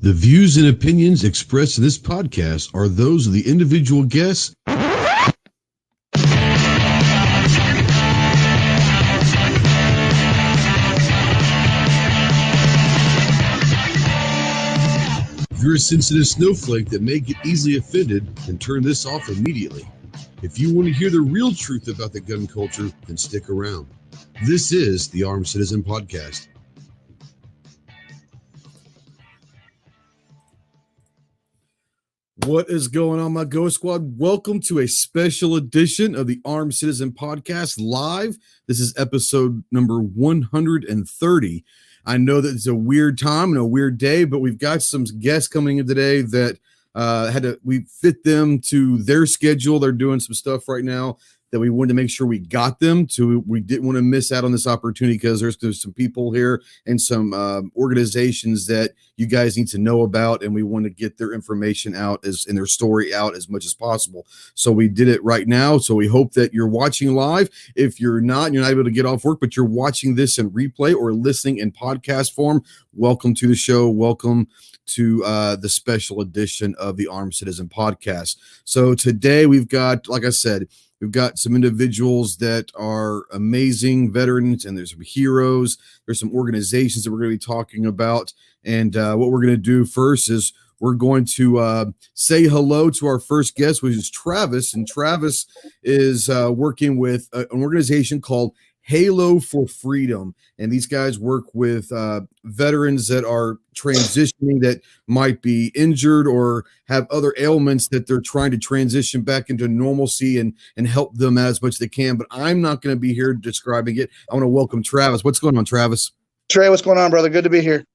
The views and opinions expressed in this podcast are those of the individual guests. If you're a sensitive snowflake that may get easily offended, then turn this off immediately. If you want to hear the real truth about the gun culture, then stick around. This is the Armed Citizen Podcast. What is going on, my Ghost Squad? Welcome to a special edition of the Armed Citizen Podcast live. This is episode number 130. I know that it's a weird time and a weird day, but we've got some guests coming in today that we fit them to their schedule. They're doing some stuff right now that we wanted to make sure we got them to. We didn't want to miss out on this opportunity because there's some people here and some organizations that you guys need to know about, and we want to get their information out and their story out as much as possible. So we did it right now. So we hope that you're watching live. If you're not able to get off work, but you're watching this in replay or listening in podcast form, welcome to the show. Welcome to the special edition of the Armed Citizen Podcast. So today we've got, like I said, we've got some individuals that are amazing veterans, and there's some heroes. There's some organizations that we're going to be talking about. And what we're going to do first is we're going to say hello to our first guest, which is Travis. And Travis is working with an organization called Halo for Freedom. And these guys work with veterans that are transitioning, that might be injured or have other ailments that they're trying to transition back into normalcy and help them as much as they can. But I'm not going to be here describing it. I want to welcome Travis. What's going on, Travis? Trey, what's going on, brother? Good to be here.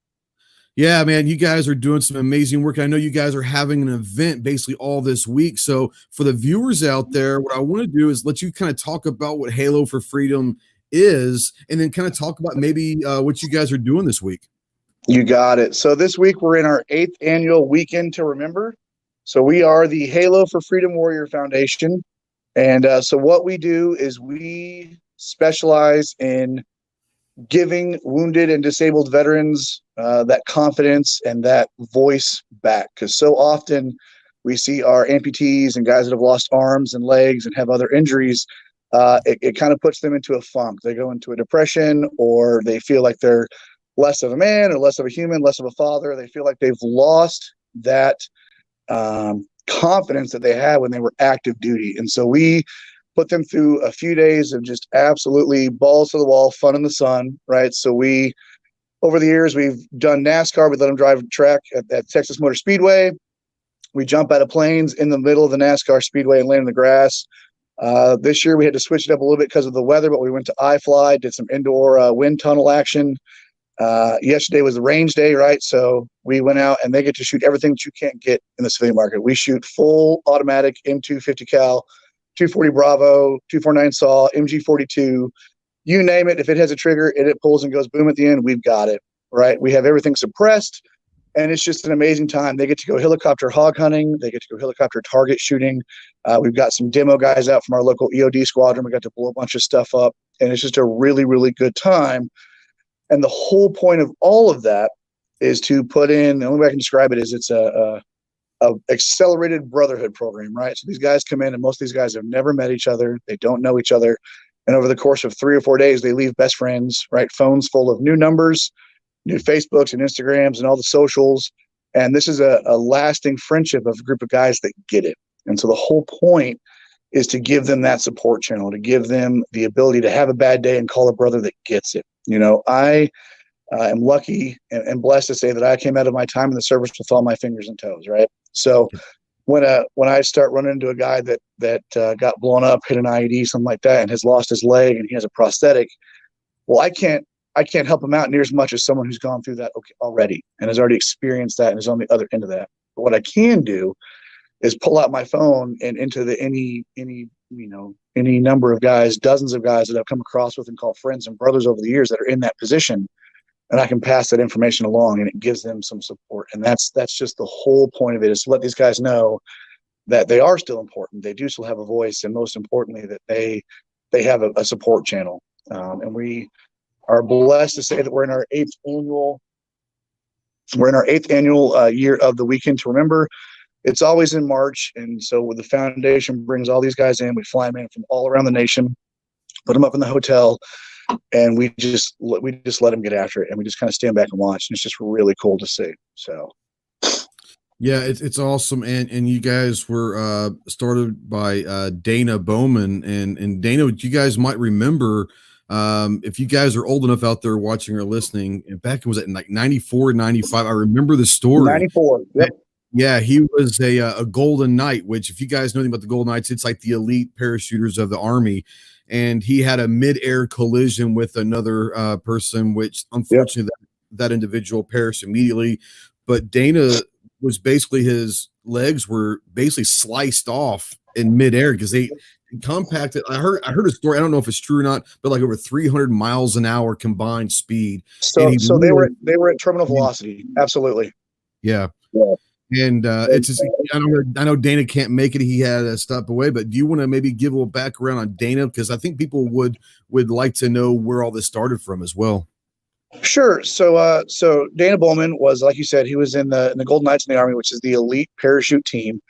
Yeah, man, you guys are doing some amazing work. I know you guys are having an event basically all this week. So for the viewers out there, what I want to do is let you kind of talk about what Halo for Freedom is, and then kind of talk about maybe what you guys are doing this week. You got it. So this week we're in our 8th annual Weekend to Remember. So we are the Halo for Freedom Warrior Foundation. And so what we do is we specialize in giving wounded and disabled veterans that confidence and that voice back. Because so often we see our amputees and guys that have lost arms and legs and have other injuries. It kind of puts them into a funk. They go into a depression, or they feel like they're less of a man or less of a human, less of a father. They feel like they've lost that confidence that they had when they were active duty. And so we put them through a few days of just absolutely balls to the wall, fun in the sun, right? So over the years, we've done NASCAR. We let them drive a track at Texas Motor Speedway. We jump out of planes in the middle of the NASCAR Speedway and land in the grass. This year we had to switch it up a little bit because of the weather, but we went to iFly, did some indoor wind tunnel action. Yesterday was the range day, right? So we went out, and they get to shoot everything that you can't get in the civilian market. We shoot full automatic M250 cal, 240 Bravo, 249 SAW, MG42, you name it. If it has a trigger, it pulls and goes boom at the end. We've got it, right? We have everything suppressed, and it's just an amazing time. They get to go helicopter hog hunting. They get to go helicopter target shooting. We've got some demo guys out from our local EOD squadron. We got to blow a bunch of stuff up, and it's just a really, really good time. And the whole point of all of that is to put in, the only way I can describe it is it's a accelerated brotherhood program, right? So these guys come in, and most of these guys have never met each other. They don't know each other. And over the course of 3 or 4 days, they leave best friends, right? Phones full of new numbers, new Facebooks and Instagrams and all the socials. And this is a lasting friendship of a group of guys that get it. And so the whole point is to give them that support channel, to give them the ability to have a bad day and call a brother that gets it. I am lucky and blessed to say that I came out of my time in the service with all my fingers and toes, right? So when I start running into a guy that got blown up, hit an IED, something like that, and has lost his leg and he has a prosthetic, well, I can't help him out near as much as someone who's gone through that already and has already experienced that and is on the other end of that. But what I can do is pull out my phone and into any number of guys, dozens of guys that I've come across with and called friends and brothers over the years that are in that position, and I can pass that information along, and it gives them some support. And that's just the whole point of it, is to let these guys know that they are still important. They do still have a voice, and most importantly, that they have a support channel. And we are blessed to say that we're in our 8th annual We're in our 8th annual year of the Weekend to Remember. It's always in March, and so with the foundation brings all these guys in. We fly them in from all around the nation, put them up in the hotel, and we just let them get after it, and we just kind of stand back and watch. And it's just really cool to see. So, yeah, it's awesome, and you guys were started by Dana Bowman, and Dana, you guys might remember. If you guys are old enough out there watching or listening, and back was it in like 94, 95? I remember the story. 94. Yep. Yeah, he was a Golden Knight, which if you guys know anything about the Golden Knights, it's like the elite parachuters of the Army. And he had a mid-air collision with another person, which unfortunately that individual perished immediately. But Dana was basically, his legs were basically sliced off in midair because they compacted. I heard a story. I don't know if it's true or not, but like over 300 miles an hour combined speed. So they were at terminal velocity. Absolutely. Yeah. And it's just, I know Dana can't make it. He had to step away, but do you want to maybe give a little background on Dana? Because I think people would like to know where all this started from as well. Sure. So Dana Bowman was, like you said, he was in the Golden Knights in the Army, which is the elite parachute team.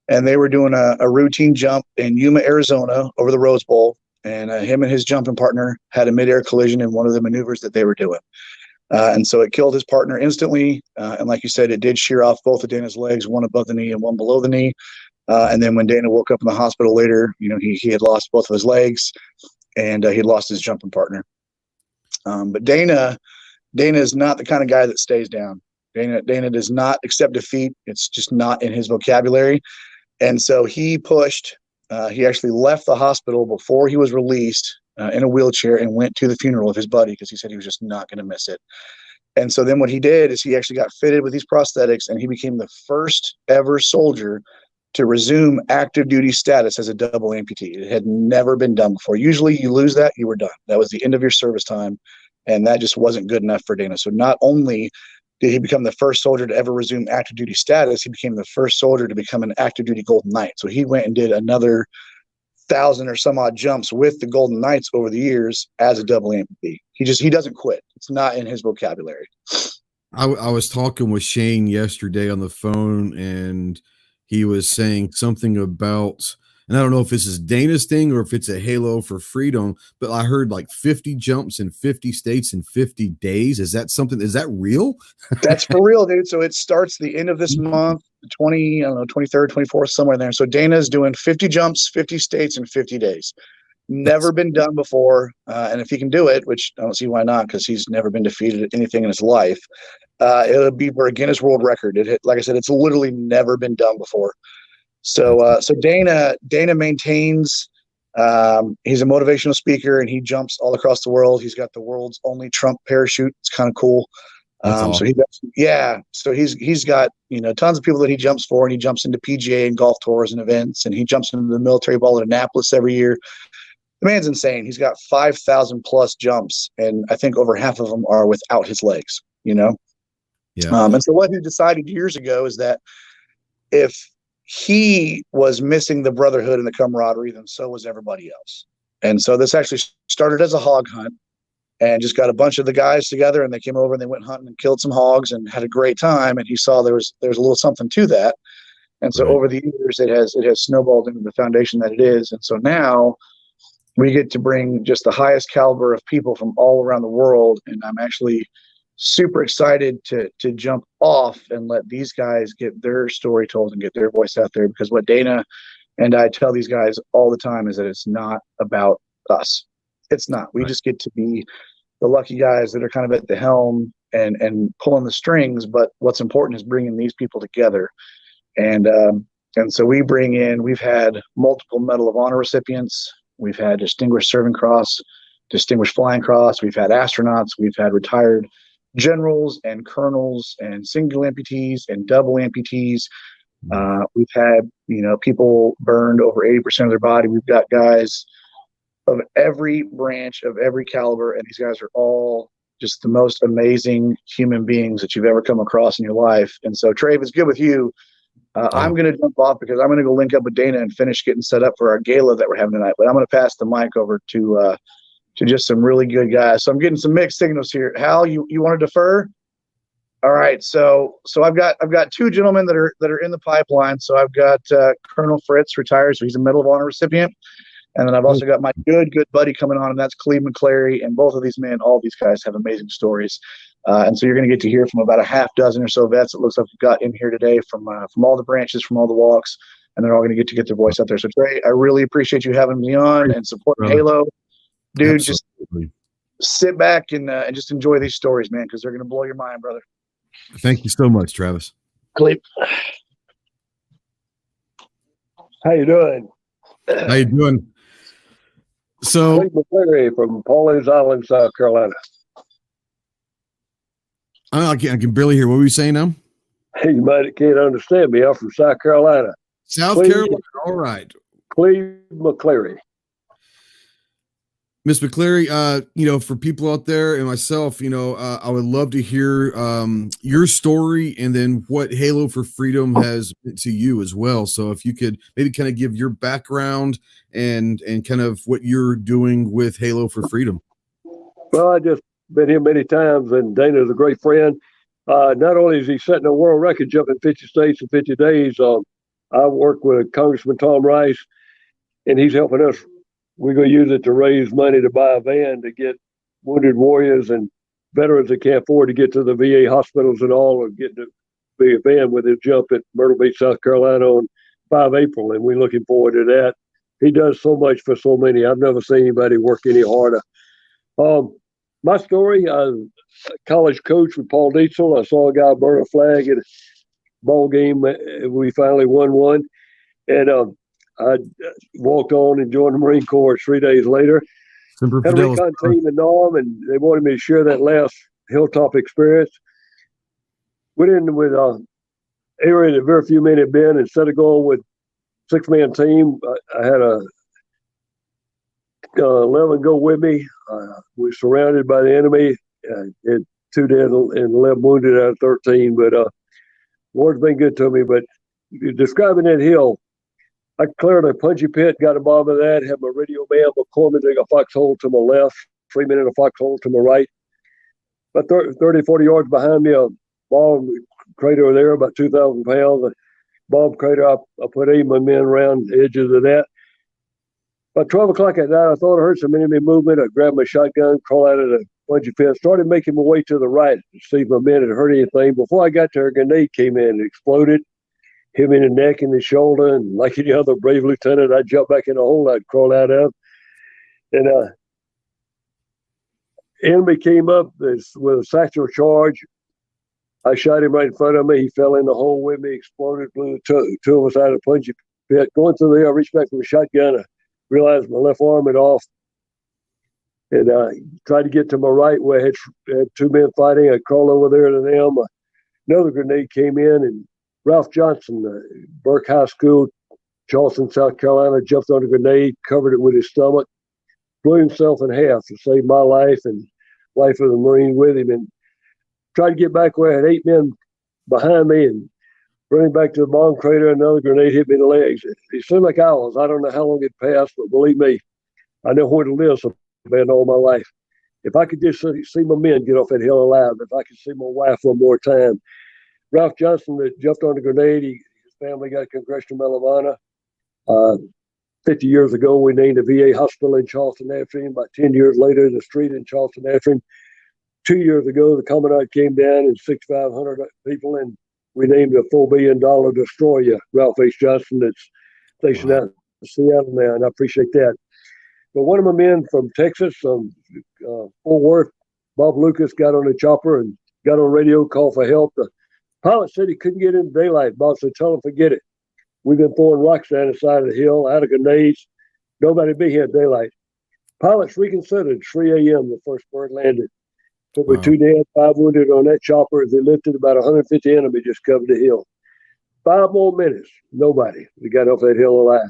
And they were doing a routine jump in Yuma, Arizona over the Rose Bowl. And him and his jumping partner had a midair collision in one of the maneuvers that they were doing. And so it killed his partner instantly. And like you said, it did shear off both of Dana's legs, one above the knee and one below the knee. And then when Dana woke up in the hospital later, he had lost both of his legs, and he had lost his jumping partner. But Dana is not the kind of guy that stays down. Dana does not accept defeat. It's just not in his vocabulary. And so he pushed. He actually left the hospital before he was released in a wheelchair and went to the funeral of his buddy because he said he was just not going to miss it. And so then what he did is he actually got fitted with these prosthetics, and he became the first ever soldier to resume active duty status as a double amputee. It had never been done before. Usually you lose that, you were done. That was the end of your service time, and that just wasn't good enough for Dana. So not only did he become the first soldier to ever resume active duty status, he became the first soldier to become an active duty Golden Knight. So he went and did another 1,000 or some odd jumps with the Golden Knights over the years as a double amputee. He doesn't quit. It's not in his vocabulary. I was talking with Shane yesterday on the phone, and he was saying something about, and I don't know if this is Dana's thing or if it's a halo for freedom, but I heard like 50 jumps in 50 states in 50 days. Is that real? That's for real, dude. So it starts the end of this month, 23rd, 24th, somewhere in there. So Dana's doing 50 jumps, 50 states in 50 days. Never been done before. And if he can do it, which I don't see why not, because he's never been defeated at anything in his life, it'll be for a Guinness World Record. Like I said, it's literally never been done before. So Dana maintains. He's a motivational speaker, and he jumps all across the world. He's got the world's only Trump parachute. It's kind of cool. Awesome. So he does, yeah. So he's got tons of people that he jumps for, and he jumps into PGA and golf tours and events, and he jumps into the military ball at Annapolis every year. The man's insane. He's got 5,000 plus jumps, and I think over half of them are without his legs. Yeah. And so what he decided years ago is that if he was missing the brotherhood and the camaraderie, then so was everybody else. And so this actually started as a hog hunt, and just got a bunch of the guys together, and they came over and they went hunting and killed some hogs and had a great time. And he saw there was a little something to that. And so over the years, it has snowballed into the foundation that it is. And so now we get to bring just the highest caliber of people from all around the world. And I'm actually super excited to jump off and let these guys get their story told and get their voice out there, because what Dana and I tell these guys all the time is that it's not about us. It's not. We just get to be the lucky guys that are kind of at the helm and pulling the strings. But what's important is bringing these people together. And so we've had multiple Medal of Honor recipients. We've had Distinguished Serving Cross, Distinguished Flying Cross. We've had astronauts. We've had retired generals and colonels and single amputees and double amputees. We've had, people burned over 80% of their body. We've got guys of every branch, of every caliber, and these guys are all just the most amazing human beings that you've ever come across in your life. And so, Trey, if it's good with you, I'm going to jump off because I'm going to go link up with Dana and finish getting set up for our gala that we're having tonight. But I'm going to pass the mic over to just some really good guys. So I'm getting some mixed signals here. Hal, you want to defer? All right, so I've got two gentlemen that are in the pipeline. So I've got Colonel Fritz, retired, so he's a Medal of Honor recipient, and then I've also got my good buddy coming on, and that's Cleve McClary. And both of these men, all these guys, have amazing stories, and so you're going to get to hear from about a half dozen or so vets. It looks like we've got in here today from all the branches, from all the walks, and they're all going to get their voice out there. So Trey, I really appreciate you having me on and supporting Halo, dude. Absolutely. Just sit back and just enjoy these stories, man, because they're going to blow your mind, brother. Thank you so much, Travis. Clip. How you doing? How you doing? So, Cleve McClary from Paulins Island, South Carolina. I can barely hear. What were you saying now? Hey, you might can't understand me. I'm from South Carolina. South Carolina. All right. Cleve McClary. Miss McClary, for people out there and myself, I would love to hear your story and then what Halo for Freedom has meant to you as well. So if you could maybe kind of give your background and kind of what you're doing with Halo for Freedom. Well, I just been here many times, and Dana's a great friend. Not only is he setting a world record jumping 50 states in 50 days, I work with Congressman Tom Rice, and he's helping us. We're going to use it to raise money to buy a van to get wounded warriors and veterans that can't afford to get to the VA hospitals and all, or get to be a van with his jump at Myrtle Beach, South Carolina on 5 April. And we're looking forward to that. He does so much for so many. I've never seen anybody work any harder. My story, I was a college coach with Paul Dietzel. I saw a guy burn a flag at a ball game. We finally won one. And I walked on and joined the Marine Corps 3 days later. Had a recon team in Nam, and they wanted me to share that last hilltop experience. Went in with an area that very few men had been. Instead of going with 6-man team, I had 11 go with me. We were surrounded by the enemy. Had 2 dead and 11 wounded out of 13. But Lord's been good to me. But describing that hill, I cleared a punchy pit, got a bomb of that, had my radio man, McCormick, dig a foxhole to my left, 3 men in a foxhole to my right. About 30, 40 yards behind me, a bomb crater there, about 2,000 pounds. A bomb crater, I put 8 of my men around the edges of that. About 12 o'clock at night, I thought I heard some enemy movement. I grabbed my shotgun, crawled out of the punchy pit, started making my way to the right to see if my men had heard anything. Before I got there, a grenade came in and exploded. Hit me in the neck and the shoulder, and like any other brave lieutenant, I'd jump back in the hole I'd crawl out of. And enemy came up with a satchel charge. I shot him right in front of me. He fell in the hole with me, exploded, blew two of us out of the punchy pit. Going through there, I reached back for a shotgun. I realized my left arm had off. And I tried to get to my right where I had 2 men fighting. I crawled over there to them. Another grenade came in, and Ralph Johnson, Burke High School, Charleston, South Carolina, jumped on a grenade, covered it with his stomach, blew himself in half to save my life and life of the Marine with him, and tried to get back where I had 8 men behind me, and running back to the bomb crater, another grenade hit me in the legs. It seemed like hours. I don't know how long it passed, but believe me, I know where to live so bad all my life. If I could just see my men get off that hill alive, if I could see my wife one more time. Ralph Johnson that jumped on the grenade, his family got a Congressional Medal of Honor. 50 years ago, we named a VA hospital in Charleston after him. About 10 years later, the street in Charleston after him. 2 years ago, the Commandant came down and 6,500 people, and we named a $4 billion destroyer, Ralph H. Johnson, that's stationed out in Seattle now, and I appreciate that. But one of my men from Texas, Fort Worth, Bob Lucas, got on the chopper and got on radio, called for help. The pilot said he couldn't get into daylight. Bob said, tell him forget it. We've been throwing rocks down the side of the hill, out of grenades. Nobody be here at daylight. Pilots reconsidered 3 a.m. the first bird landed. Took me 2 dead, 5 wounded on that chopper. As they lifted, about 150 enemy just covered the hill. 5 more minutes, nobody. We got off that hill alive.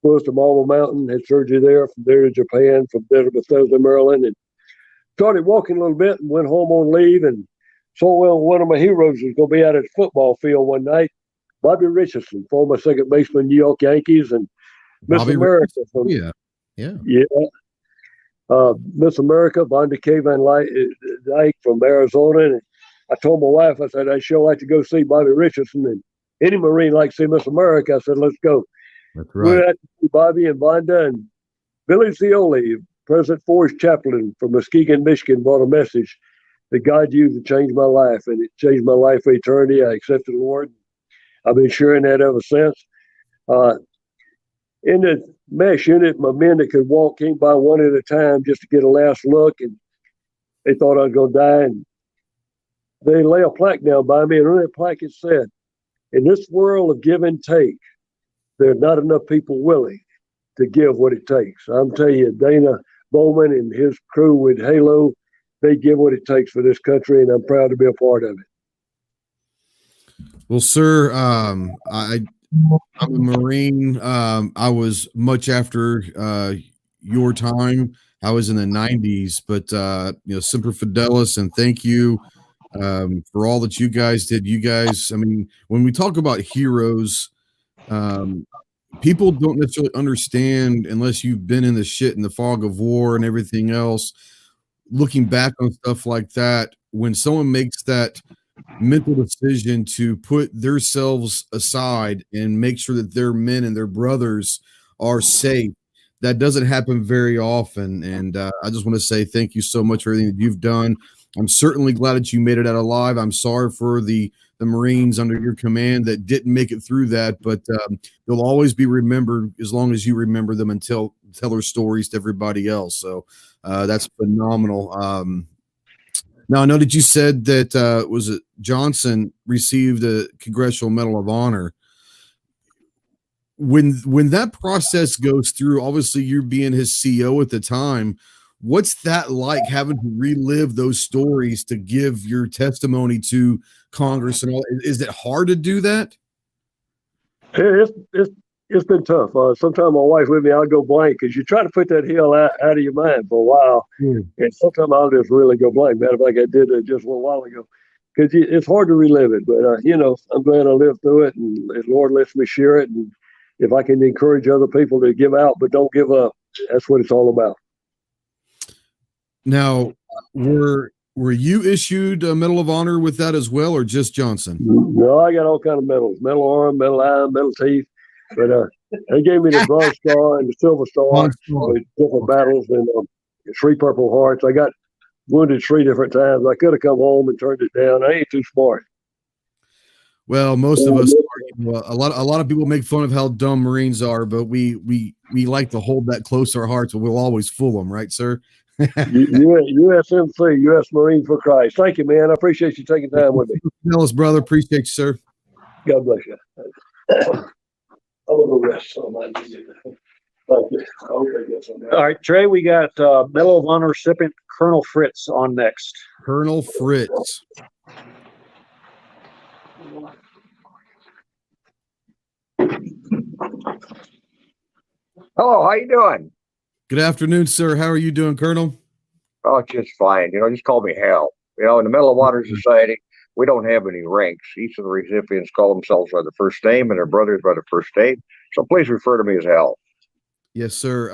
Flew us to Marble Mountain, had surgery there, from there to Japan, from there to Bethesda, Maryland, and started walking a little bit and went home on leave, and saw one of my heroes was going to be out at the football field one night. Bobby Richardson, former second baseman, New York Yankees, and Miss America. Miss America, Vonda K. Van Dyke from Arizona. And I told my wife, I said, I'd sure like to go see Bobby Richardson, and any Marine like to see Miss America. I said, let's go. That's We right. went out to see Bobby and Vonda, and Billy Zioli, President Ford's chaplain from Muskegon, Michigan, brought a message that God used to change my life, and it changed my life for eternity. I accepted the Lord. I've been sharing that ever since. In the mesh unit, my men that could walk came by one at a time just to get a last look, and they thought I was going to die. And they lay a plaque down by me, and on that plaque it said, in this world of give and take, there are not enough people willing to give what it takes. I'm telling you, Dana Bowman and his crew with Halo, they give what it takes for this country, and I'm proud to be a part of it. Well, sir, I'm a Marine. I was much after your time. I was in the 90s, but Semper Fidelis, and thank you for all that you guys did. You guys, I mean, when we talk about heroes, people don't necessarily understand unless you've been in the shit in the fog of war and everything else. Looking back on stuff like that, when someone makes that mental decision to put themselves aside and make sure that their men and their brothers are safe, that doesn't happen very often. And I just want to say thank you so much for everything that you've done. I'm certainly glad that you made it out alive. I'm sorry for the Marines under your command that didn't make it through that, but they'll always be remembered as long as you remember them and tell their stories to everybody else. So that's phenomenal. Now, I know that you said that was it Johnson received a Congressional Medal of Honor. When that process goes through, obviously you're being his CO at the time. What's that like, having to relive those stories to give your testimony to Congress and all? Is it hard to do that? It's been tough. Sometimes my wife with me, I'll go blank because you try to put that hill out of your mind for a while, and sometimes I'll just really go blank. Matter of fact, I did it just a little while ago because it's hard to relive it. But I'm glad I lived through it, and the Lord lets me share it. And if I can encourage other people to give out but don't give up, that's what it's all about. Now, were you issued a Medal of Honor with that as well, or just Johnson? No, I got all kind of medals: medal arm, medal eye, medal teeth. But they gave me the Bronze Star and the Silver Star with different battles and 3 Purple Hearts. I got wounded 3 different times. I could have come home and turned it down. I ain't too smart. Well, most of us are. A lot of people make fun of how dumb Marines are, but we like to hold that close to our hearts, but we'll always fool them, right, sir? USMC, U.S. Marine for Christ. Thank you, man. I appreciate you taking time with me. Tell us, brother. Appreciate you, sir. God bless you. I'm going to rest on my music. Thank you. All right, Trey, we got Medal of Honor recipient Colonel Fritz on next. Colonel Fritz. Hello, how you doing? Good afternoon, sir. How are you doing, Colonel? Oh, just fine. Just call me Hal. In the Medal of Honor Society, we don't have any ranks. Each of the recipients call themselves by the first name and their brothers by the first name. So please refer to me as Hal. Yes, sir.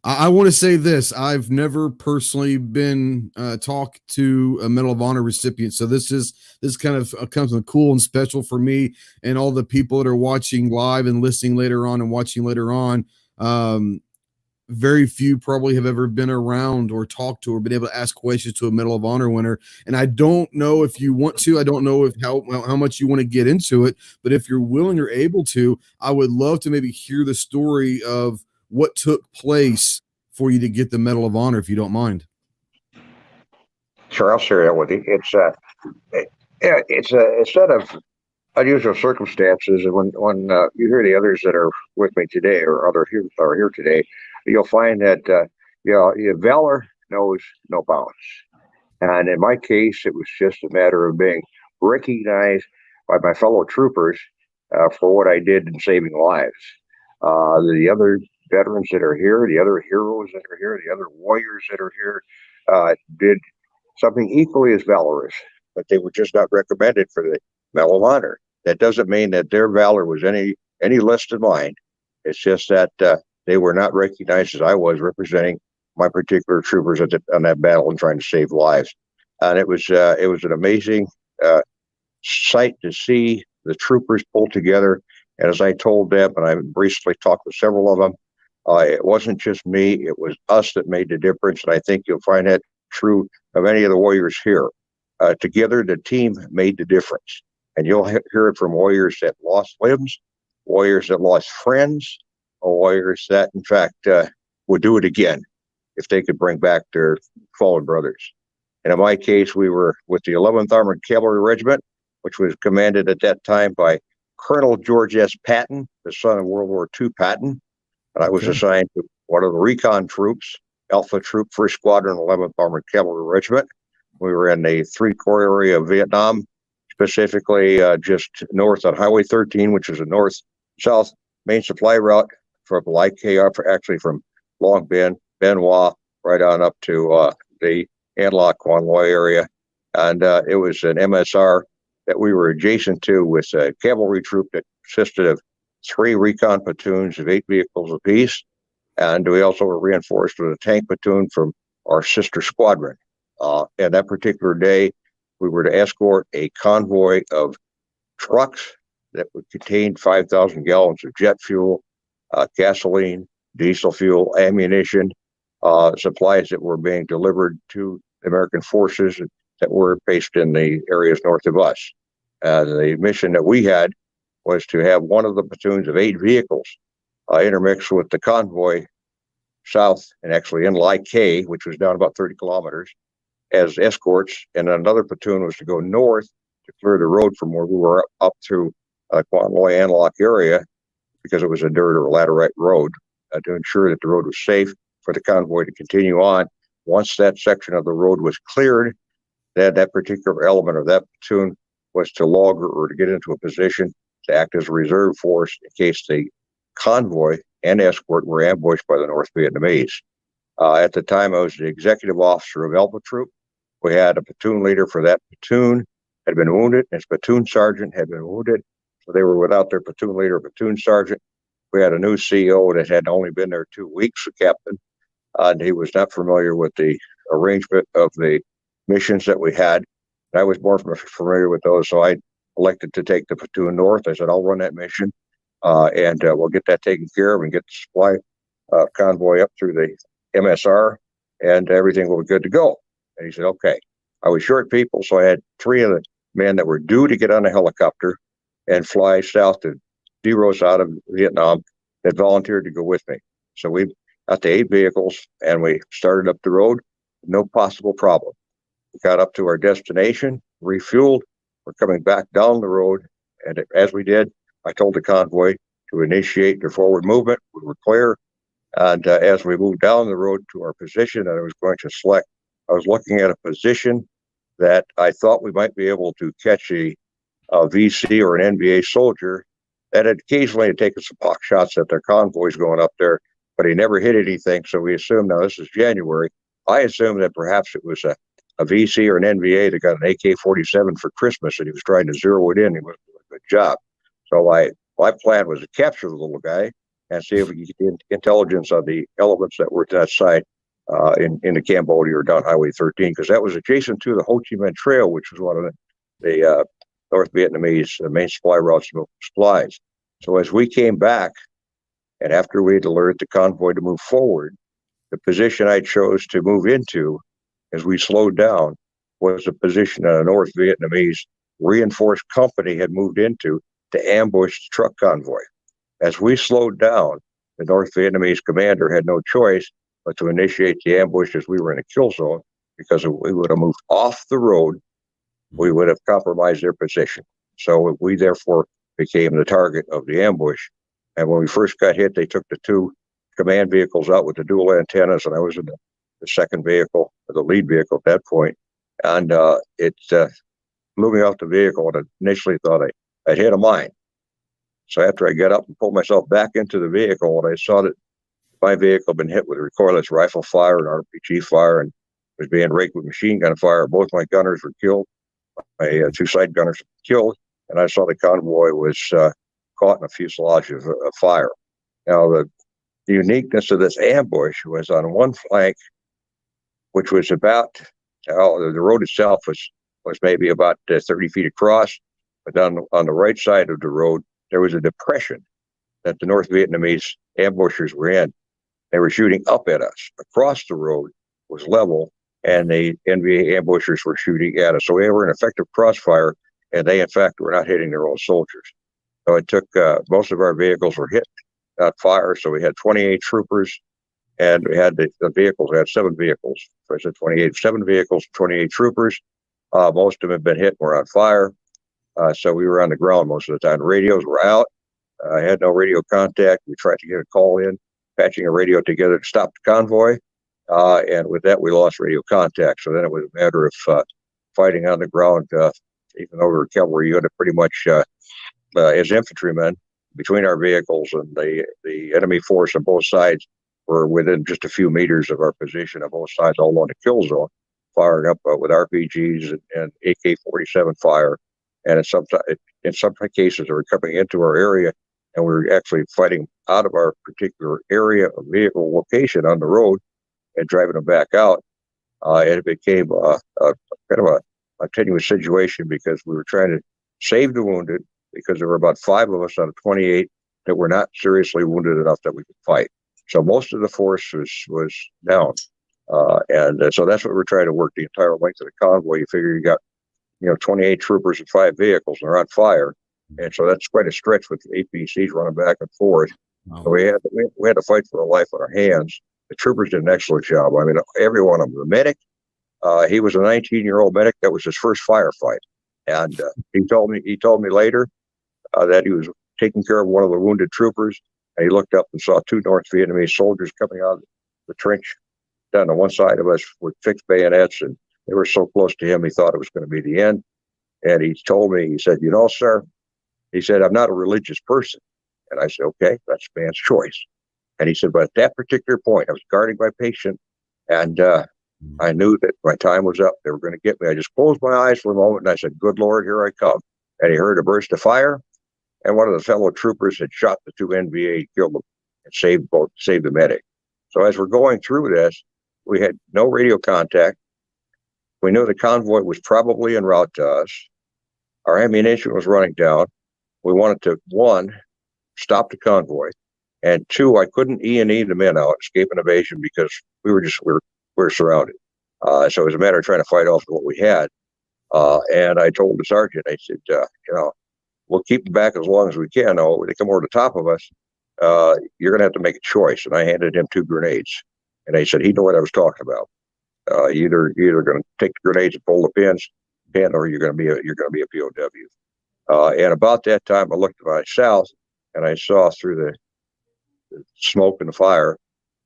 I want to say this. I've never personally been talked to a Medal of Honor recipient. So this kind of comes cool and special for me and all the people that are watching live and listening later on and watching later on. Very few probably have ever been around or talked to or been able to ask questions to a Medal of Honor winner. And I don't know if you want to, I don't know how much you want to get into it, but if you're willing or able to, I would love to maybe hear the story of what took place for you to get the Medal of Honor, if you don't mind. Sure, I'll share that with you. It's a set of unusual circumstances, and when you hear the others that are with me today or are here today, you'll find that valor knows no bounds. And in my case, it was just a matter of being recognized by my fellow troopers for what I did in saving lives. The other veterans that are here, the other heroes that are here, the other warriors that are here did something equally as valorous, but they were just not recommended for the Medal of Honor. That doesn't mean that their valor was any less than mine. It's just that they were not recognized as I was representing my particular troopers on that battle and trying to save lives. And it was an amazing sight to see the troopers pull together. And as I told Deb, and I recently talked with several of them, it wasn't just me, it was us that made the difference. And I think you'll find that true of any of the warriors here. Together, the team made the difference. And you'll hear it from warriors that lost limbs, warriors that lost friends, or warriors that, in fact, would do it again if they could bring back their fallen brothers. And in my case, we were with the 11th Armored Cavalry Regiment, which was commanded at that time by Colonel George S. Patton, the son of World War II Patton. And I was assigned to one of the recon troops, Alpha Troop 1st Squadron, 11th Armored Cavalry Regiment. We were in the 3 Corps area of Vietnam, specifically just north on Highway 13, which is a north-south main supply route from Lai-Kar, actually from Long Binh, Benoit, right on up to the An Lac Quan Loy area. And it was an MSR that we were adjacent to with a cavalry troop that consisted of 3 recon platoons of 8 vehicles apiece. And we also were reinforced with a tank platoon from our sister squadron. And that particular day, we were to escort a convoy of trucks that would contain 5,000 gallons of jet fuel, gasoline, diesel fuel, ammunition, supplies that were being delivered to American forces that were based in the areas north of us. The mission that we had was to have one of the platoons of 8 vehicles intermixed with the convoy south and actually in Lai Kar, which was down about 30 kilometers, as escorts, and another platoon was to go north to clear the road from where we were up through Quan Loy An Lac area, because it was a dirt or laterite road, to ensure that the road was safe for the convoy to continue on. Once that section of the road was cleared, that particular element of that platoon was to log or to get into a position to act as a reserve force in case the convoy and escort were ambushed by the North Vietnamese. At the time, I was the executive officer of Alpha Troop. We had a platoon leader for that platoon had been wounded, and his platoon sergeant had been wounded. So they were without their platoon leader, platoon sergeant. We had a new CO that had only been there 2 weeks, the captain, and he was not familiar with the arrangement of the missions that we had. I was more familiar with those, so I elected to take the platoon north. I said, I'll run that mission, and we'll get that taken care of and get the supply convoy up through the MSR, and everything will be good to go. And he said, okay. I was short people, so I had 3 of the men that were due to get on a helicopter and fly south to D-Rose out of Vietnam that volunteered to go with me. So we got the 8 vehicles, and we started up the road, no possible problem. We got up to our destination, refueled, we're coming back down the road, and as we did, I told the convoy to initiate their forward movement. We were clear, and as we moved down the road to our position that I was going to select, I was looking at a position that I thought we might be able to catch a VC or an NVA soldier that had occasionally taken some pot shots at their convoys going up there, but he never hit anything. So we assumed, now this is January, I assumed that perhaps it was a VC or an NVA that got an AK-47 for Christmas, and he was trying to zero it in. He wasn't doing a good job. So my plan was to capture the little guy and see if we could get intelligence on the elements that were to that side in the Cambodia or down Highway 13, because that was adjacent to the Ho Chi Minh Trail, which was one of the North Vietnamese main supply routes of supplies. So as we came back, and after we had alerted the convoy to move forward, the position I chose to move into as we slowed down was a position that a North Vietnamese reinforced company had moved into to ambush the truck convoy. As we slowed down, the North Vietnamese commander had no choice but to initiate the ambush as we were in a kill zone, because if we would have moved off the road, we would have compromised their position. So we therefore became the target of the ambush. And when we first got hit, they took the 2 command vehicles out with the dual antennas, and I was in the second vehicle, the lead vehicle at that point. And it blew me off the vehicle, and I initially thought I'd hit a mine. So after I got up and pulled myself back into the vehicle, and I saw that my vehicle had been hit with recoilless rifle fire and RPG fire, and was being raked with machine gun fire. Both my gunners were killed. My 2 side gunners were killed, and I saw the convoy was caught in a fuselage of fire. Now, the uniqueness of this ambush was on one flank, which was about Now, the road itself was maybe about 30 feet across, but on the right side of the road, there was a depression that the North Vietnamese ambushers were in. They were shooting up at us. Across the road was level, and the NVA ambushers were shooting at us. So they were in effective crossfire, and they, in fact, were not hitting their own soldiers. So it took, most of our vehicles were hit, not fire. So we had 28 troopers, and we had the vehicles. We had 7 vehicles. So I said 28, 7 vehicles, 28 troopers. Most of them had been hit and were on fire. So we were on the ground most of the time. The radios were out. I had no radio contact. We tried to get a call in, patching a radio together to stop the convoy. And with that, we lost radio contact. So then it was a matter of fighting on the ground, even though we were cavalry unit, pretty much as infantrymen between our vehicles, and the enemy force on both sides were within just a few meters of our position on both sides, all on the kill zone, firing up with RPGs and AK-47 fire. And in some cases, they were coming into our area, and we were actually fighting out of our particular area of vehicle location on the road and driving them back out. And it became a kind of a tenuous situation because we were trying to save the wounded, because there were about 5 of us out of 28 that were not seriously wounded enough that we could fight. So most of the force was down. And so that's what we're trying to work the entire length of the convoy. You figure you got, 28 troopers and 5 vehicles, and they're on fire. And so that's quite a stretch with the APCs running back and forth. Wow. So we had to fight for our life on our hands. The troopers did an excellent job. I mean, every one of them. The medic, he was a 19-year-old medic. That was his first firefight. And he told me later that he was taking care of one of the wounded troopers, and he looked up and saw 2 North Vietnamese soldiers coming out of the trench down on one side of us with fixed bayonets, and they were so close to him, he thought it was going to be the end. And he told me, he said, sir, he said, I'm not a religious person. And I said, okay, that's man's choice. And he said, but at that particular point, I was guarding my patient, and I knew that my time was up. They were going to get me. I just closed my eyes for a moment, and I said, good Lord, here I come. And he heard a burst of fire, and one of the fellow troopers had shot the 2 NVA, killed them, and saved the medic. So as we're going through this, we had no radio contact. We knew the convoy was probably en route to us. Our ammunition was running down. We wanted to, 1, stop the convoy, and 2, I couldn't E&E the men out, escape and evasion, because we were surrounded. So it was a matter of trying to fight off what we had. And I told the sergeant, I said, we'll keep them back as long as we can. Now, when they come over the top of us, you're going to have to make a choice. And I handed him 2 grenades. And I said, he knew what I was talking about. You're either going to take the grenades and pull the pin, or you're going to be a POW. And about that time, I looked to my south, and I saw through the smoke and the fire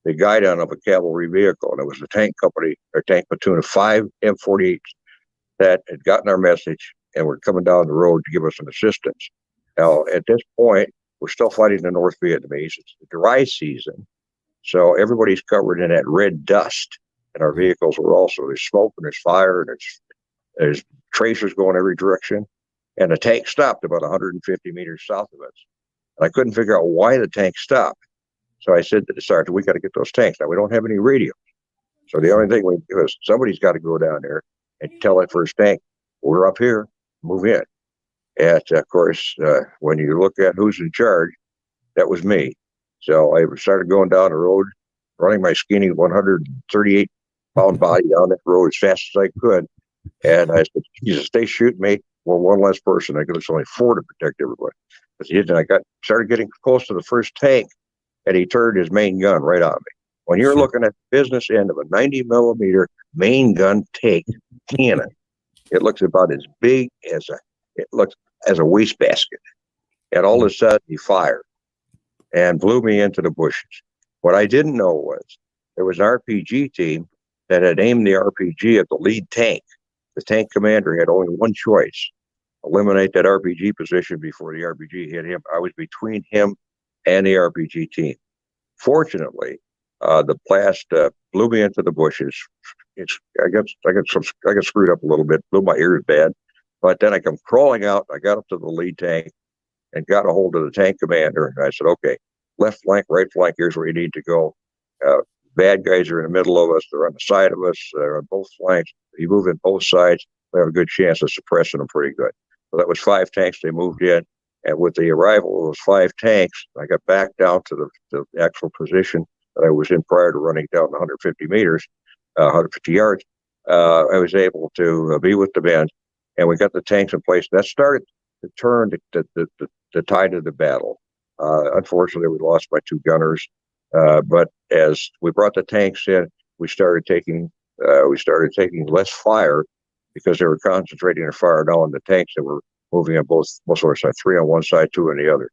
the guide down of a cavalry vehicle, and it was a tank company or tank platoon of 5 M48s that had gotten our message and were coming down the road to give us some assistance. Now, at this point, we're still fighting the North Vietnamese. It's the dry season, so everybody's covered in that red dust, and our vehicles were also. There's smoke and there's fire and there's tracers going every direction, and the tank stopped about 150 meters south of us. And I couldn't figure out why the tank stopped. So I said to the sergeant, we got to get those tanks. Now, we don't have any radio. So the only thing we do is somebody's got to go down there and tell that first tank, we're up here, move in. And of course, when you look at who's in charge, that was me. So I started going down the road, running my skinny 138-pound body down that road as fast as I could. And I said, Jesus, they shoot me. Well, one less person. I could have only 4 to protect everybody. And I started getting close to the first tank, and he turned his main gun right on me. When you're looking at the business end of a 90-millimeter main gun tank cannon, it looks about as big as a wastebasket. And all of a sudden, he fired and blew me into the bushes. What I didn't know was there was an RPG team that had aimed the RPG at the lead tank. The tank commander had only one choice: eliminate that RPG position before the RPG hit him. I was between him and the RPG team. Fortunately, the blast blew me into the bushes. I got screwed up a little bit, blew my ears bad. But then I come crawling out. I got up to the lead tank and got a hold of the tank commander. And I said, okay, left flank, right flank, here's where you need to go. bad guys are in the middle of us. They're on the side of us. They're on both flanks. You move in both sides, we have a good chance of suppressing them pretty good. So that was 5 tanks they moved in. And with the arrival of those 5 tanks, I got back down to the actual position that I was in prior to running down 150 meters, 150 yards. I was able to be with the men, and we got the tanks in place. That started to turn the tide of the battle. Unfortunately, we lost by 2 gunners. But as we brought the tanks in, we started taking less fire because they were concentrating their fire now on the tanks that were moving on both sides, 3 on one side, 2 on the other.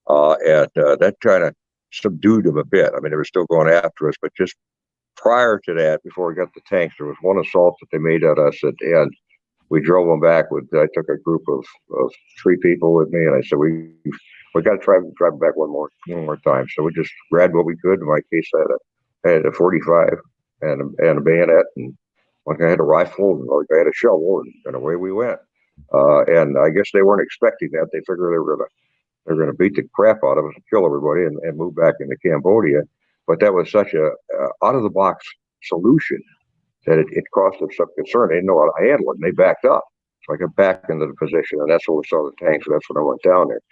And that kind of subdued them a bit. I mean, they were still going after us, but just prior to that, before we got the tanks, there was one assault that they made at us at the end. We drove them back I took a group of 3 people with me, and I said, we got to drive back one more time. So we just grabbed what we could. In my case, I had a 45 and a bayonet, and one guy had a rifle, and one guy had a shovel, and away we went. And I guess they weren't expecting that. They figured they were gonna beat the crap out of us and kill everybody and move back into Cambodia. But that was such a out of the box solution that it caused them some concern. They didn't know how to handle it, and they backed up. So I got back into the position, and that's when we saw the tanks. And that's when I went down there.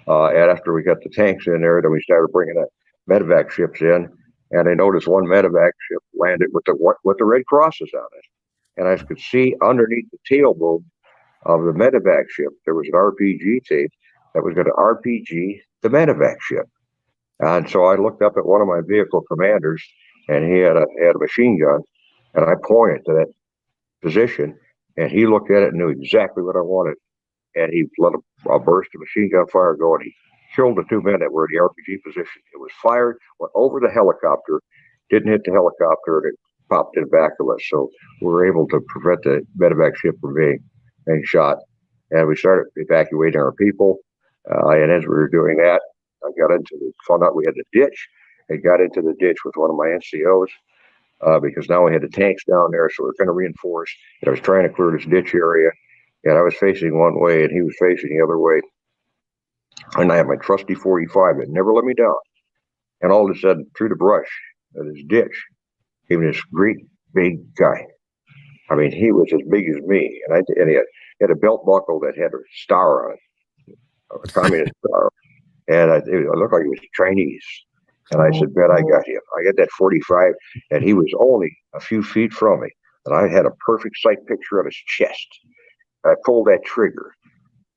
And after we got the tanks in there, then we started bringing the medevac ships in, and I noticed one medevac ship landed with the red crosses on it, and I could see underneath the tailboat of the medevac ship there was an RPG tape that was going to RPG the medevac ship. And so I looked up at one of my vehicle commanders, and he had a machine gun, and I pointed to that position, and he looked at it and knew exactly what I wanted. And he let a burst of machine gun fire go, and he killed the 2 men that were in the RPG position. It was fired, went over the helicopter, didn't hit the helicopter, and it popped in the back of us. So we were able to prevent the medevac ship from being shot. And we started evacuating our people. And as we were doing that, I found out we had a ditch. I got into the ditch with one of my NCOs because now we had the tanks down there, so we were kind of reinforced. And I was trying to clear this ditch area, and I was facing one way, and he was facing the other way. And I had my trusty 45 that never let me down. And all of a sudden, through the brush of this ditch, came this great big guy. I mean, he was as big as me, and he had a belt buckle that had a star on it, a communist star, and it looked like he was Chinese. And I said, "Bet I got him." I got that 45, and he was only a few feet from me, and I had a perfect sight picture of his chest. I pulled that trigger,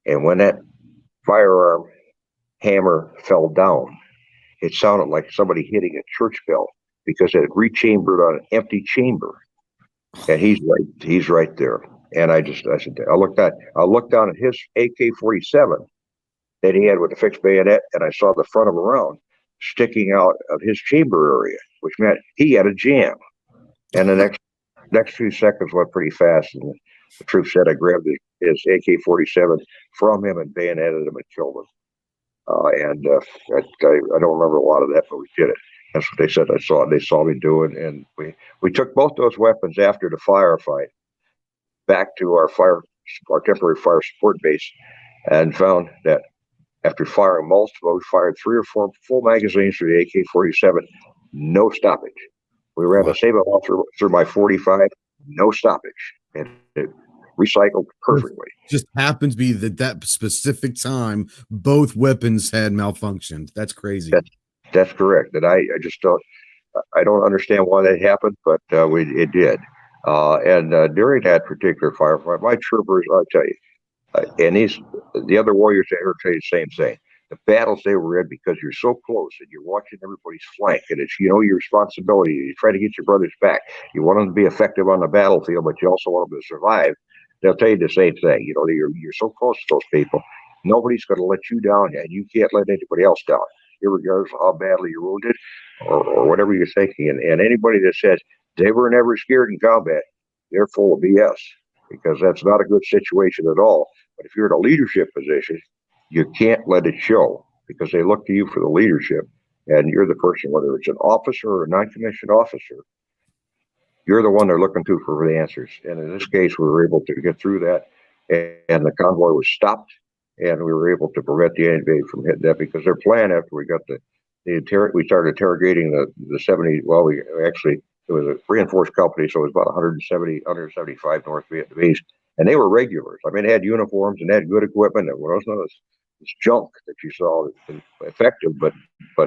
and when that firearm hammer fell down, it sounded like somebody hitting a church bell because it rechambered on an empty chamber. And he's right there. And I said, I looked down at his AK-47 that he had with a fixed bayonet, and I saw the front of a round sticking out of his chamber area, which meant he had a jam. And the next few seconds went pretty fast, and the troop said I grabbed his AK-47 from him and bayoneted him and killed him. I don't remember a lot of that, but we did it. That's what they said. They saw me do it, and we took both those weapons after the firefight back to our temporary fire support base, and found that after firing multiple, we fired 3 or 4 full magazines through the AK-47, no stoppage. We ran the same amount through my 45, no stoppage, and it recycled perfectly. Just happens to be that specific time both weapons had malfunctioned. That's crazy. That's correct. And I just don't understand why that happened, but it did. And during that particular firefight, my troopers, I'll tell you, and the other warriors there will tell you the same thing. The battles they were in, because you're so close and you're watching everybody's flank, and it's your responsibility. You try to get your brothers back. You want them to be effective on the battlefield, but you also want them to survive. They'll tell you the same thing. You're so close to those people. Nobody's going to let you down, and you can't let anybody else down, regardless of how badly you're wounded or whatever you're thinking. And anybody that says they were never scared in combat, they're full of BS, because that's not a good situation at all. But if you're in a leadership position, you can't let it show, because they look to you for the leadership, and you're the person, whether it's an officer or a non-commissioned officer, you're the one they're looking to for the answers. And in this case, we were able to get through that, and the convoy was stopped, and we were able to prevent the enemy from hitting that, because their plan after we got the we started interrogating the 70. Well, we actually, it was a reinforced company, so it was about 175 North Vietnamese, and they were regulars. I mean, they had uniforms and they had good equipment. There was none of this junk that you saw that's effective, but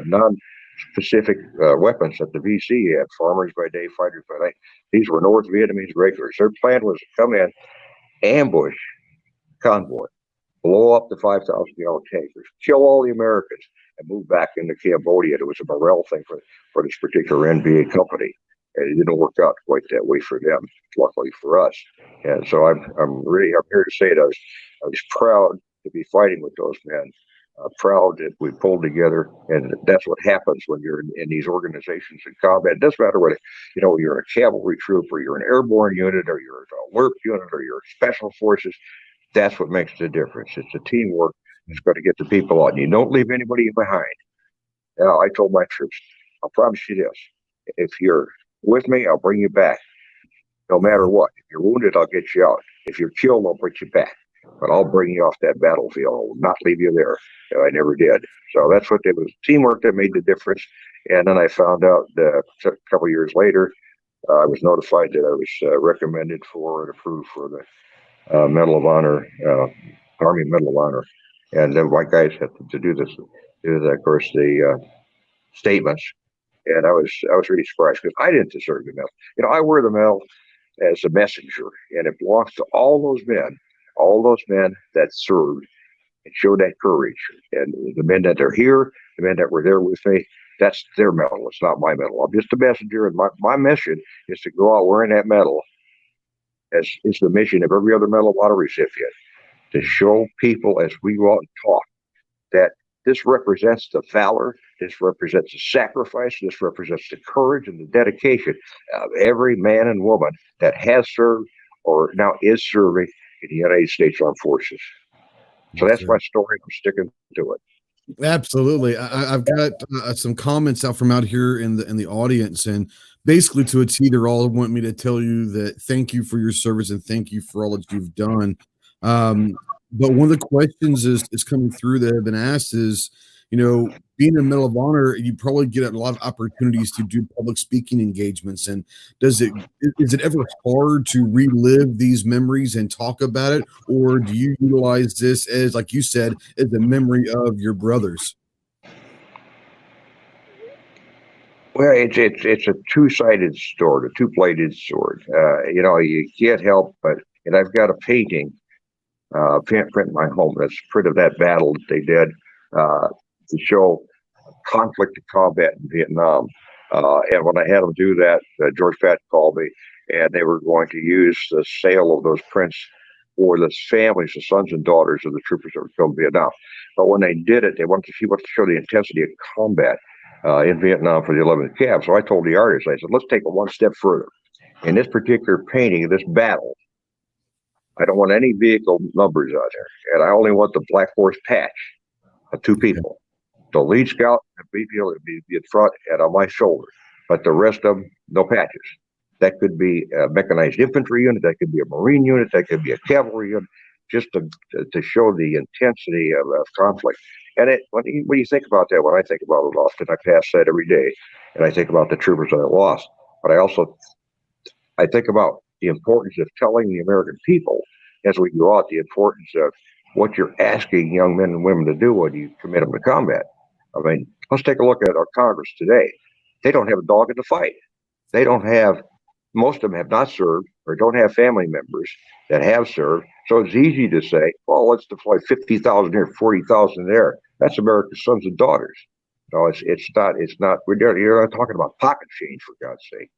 non-specific weapons that the VC had. Farmers by day, fighters by night. These were North Vietnamese regulars. Their plan was to come in, ambush convoy, blow up the 5,000-gallon tankers, kill all the Americans, and move back into Cambodia. It was a morale thing for this particular NVA company. And it didn't work out quite that way for them, luckily for us. And so I'm here to say that I was proud to be fighting with those men. Proud that we pulled together, and that's what happens when you're in these organizations in combat. It doesn't matter whether you're a cavalry troop, or you're an airborne unit, or you're an alert unit, or you're special forces. That's what makes the difference. It's the teamwork that's going to get the people out. You don't leave anybody behind. Now, I told my troops, I'll promise you this: if you're with me, I'll bring you back, no matter what. If you're wounded, I'll get you out. If you're killed, I'll bring you back. But I'll bring you off that battlefield. I will not leave you there. I never did. So that's what it was. Teamwork that made the difference. And then I found out a couple of years later, I was notified that I was recommended for and approved for the Medal of Honor, Army Medal of Honor. And then my guys had to do this, of course, the statements. And I was really surprised because I didn't deserve the medal. I wear the medal as a messenger, and it belongs to all those men that served and showed that courage. And the men that are here, the men that were there with me, that's their medal. It's not my medal. I'm just a messenger, and my mission is to go out wearing that medal, as is the mission of every other Medal of Honor recipient, to show people as we go out and talk that this represents the valor, this represents the sacrifice, this represents the courage and the dedication of every man and woman that has served or now is serving in the United States Armed Forces. So that's my story. I'm sticking to it. Absolutely. I've got some comments out here in the audience, and basically to a T, they're all want me to tell you that thank you for your service and thank you for all that you've done. But one of the questions is coming through that have been asked is, being a Medal of Honor, you probably get a lot of opportunities to do public speaking engagements. And is it ever hard to relive these memories and talk about it? Or do you utilize this as, like you said, as a memory of your brothers? Well, it's a two-sided sword, a two-bladed sword. You can't help but, and I've got a painting, print in my home. That's a print of that battle that they did to show conflict and combat in Vietnam. And when I had them do that, George Patton called me, and they were going to use the sale of those prints for the families, the sons and daughters of the troopers that were killed in Vietnam. But when they did it, they wanted to show the intensity of combat in Vietnam for the 11th Cav. So I told the artist, I said, let's take it one step further. In this particular painting, this battle, I don't want any vehicle numbers on there, and I only want the black horse patch of two people. The lead scout and BPO would be in front and on my shoulder, but the rest of them, no patches. That could be a mechanized infantry unit, that could be a Marine unit, that could be a cavalry unit, just to show the intensity of conflict. And when you think about that, when I think about it often, I pass that every day, and I think about the troopers that I lost. But I think about the importance of telling the American people as we go out, the importance of what you're asking young men and women to do when you commit them to combat. I mean, let's take a look at our Congress today. They don't have a dog in the fight. Most of them have not served or don't have family members that have served. So it's easy to say, well, let's deploy 50,000 here, 40,000 there. That's America's sons and daughters. No, it's not, you're not talking about pocket change, for God's sake.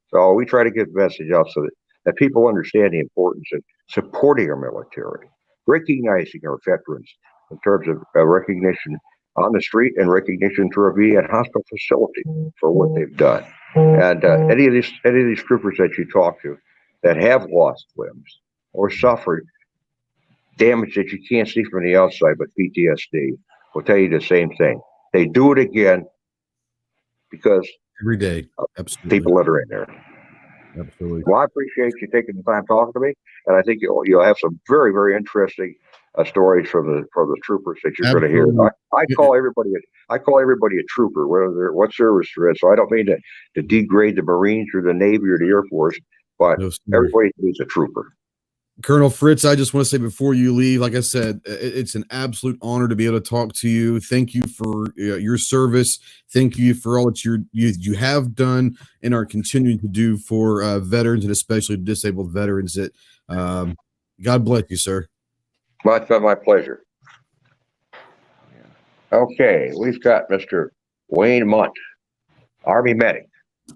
So we try to get the message out so that people understand the importance of supporting our military, recognizing our veterans in terms of recognition on the street and recognition through a VA and hospital facility for what they've done. And any of these troopers that you talk to that have lost limbs or suffered damage that you can't see from the outside, but PTSD, will tell you the same thing. They do it again because every day, absolutely, people that are in there. Absolutely. Well, I appreciate you taking the time talking to me, and I think you'll have some very, very interesting stories from the troopers that you're going to hear. I call everybody a trooper, whether they're what service they're in. So I don't mean to degrade the Marines or the Navy or the Air Force, but everybody is a trooper. Colonel Fritz, I just want to say before you leave, like I said, it's an absolute honor to be able to talk to you. Thank you for your service. Thank you for all that you have done and are continuing to do for veterans, and especially disabled veterans. That God bless you, sir. It's been my pleasure. Okay, we've got Mr. Wayne Munt, Army medic.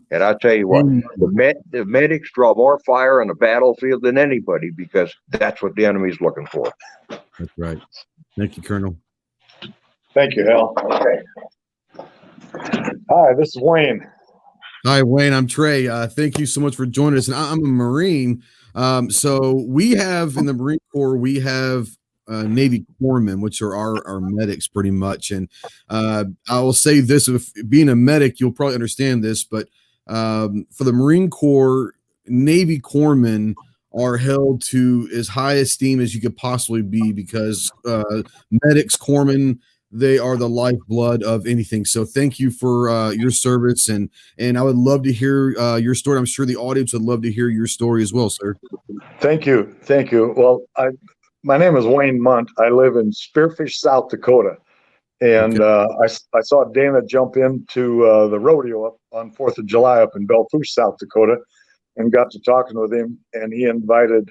And I'll tell you what, the medics draw more fire on the battlefield than anybody, because that's what the enemy's looking for. That's right. Thank you, Colonel. Thank you, Hal. Okay. Hi, this is Wayne. Hi, Wayne. I'm Trey. Thank you so much for joining us. And I'm a Marine. So we have in the Marine Corps, we have Navy corpsmen, which are our medics pretty much. And I will say this, if being a medic, you'll probably understand this, but for the Marine Corps, Navy corpsmen are held to as high esteem as you could possibly be, because medics, corpsmen, they are the lifeblood of anything. So thank you for your service, and I would love to hear your story. I'm sure the audience would love to hear your story as well, sir. Thank you. Well, my name is Wayne Munt. I live in Spearfish, South Dakota, and okay. I saw Dana jump into the rodeo up on 4th of July up in Belfouche, South Dakota, and got to talking with him, and he invited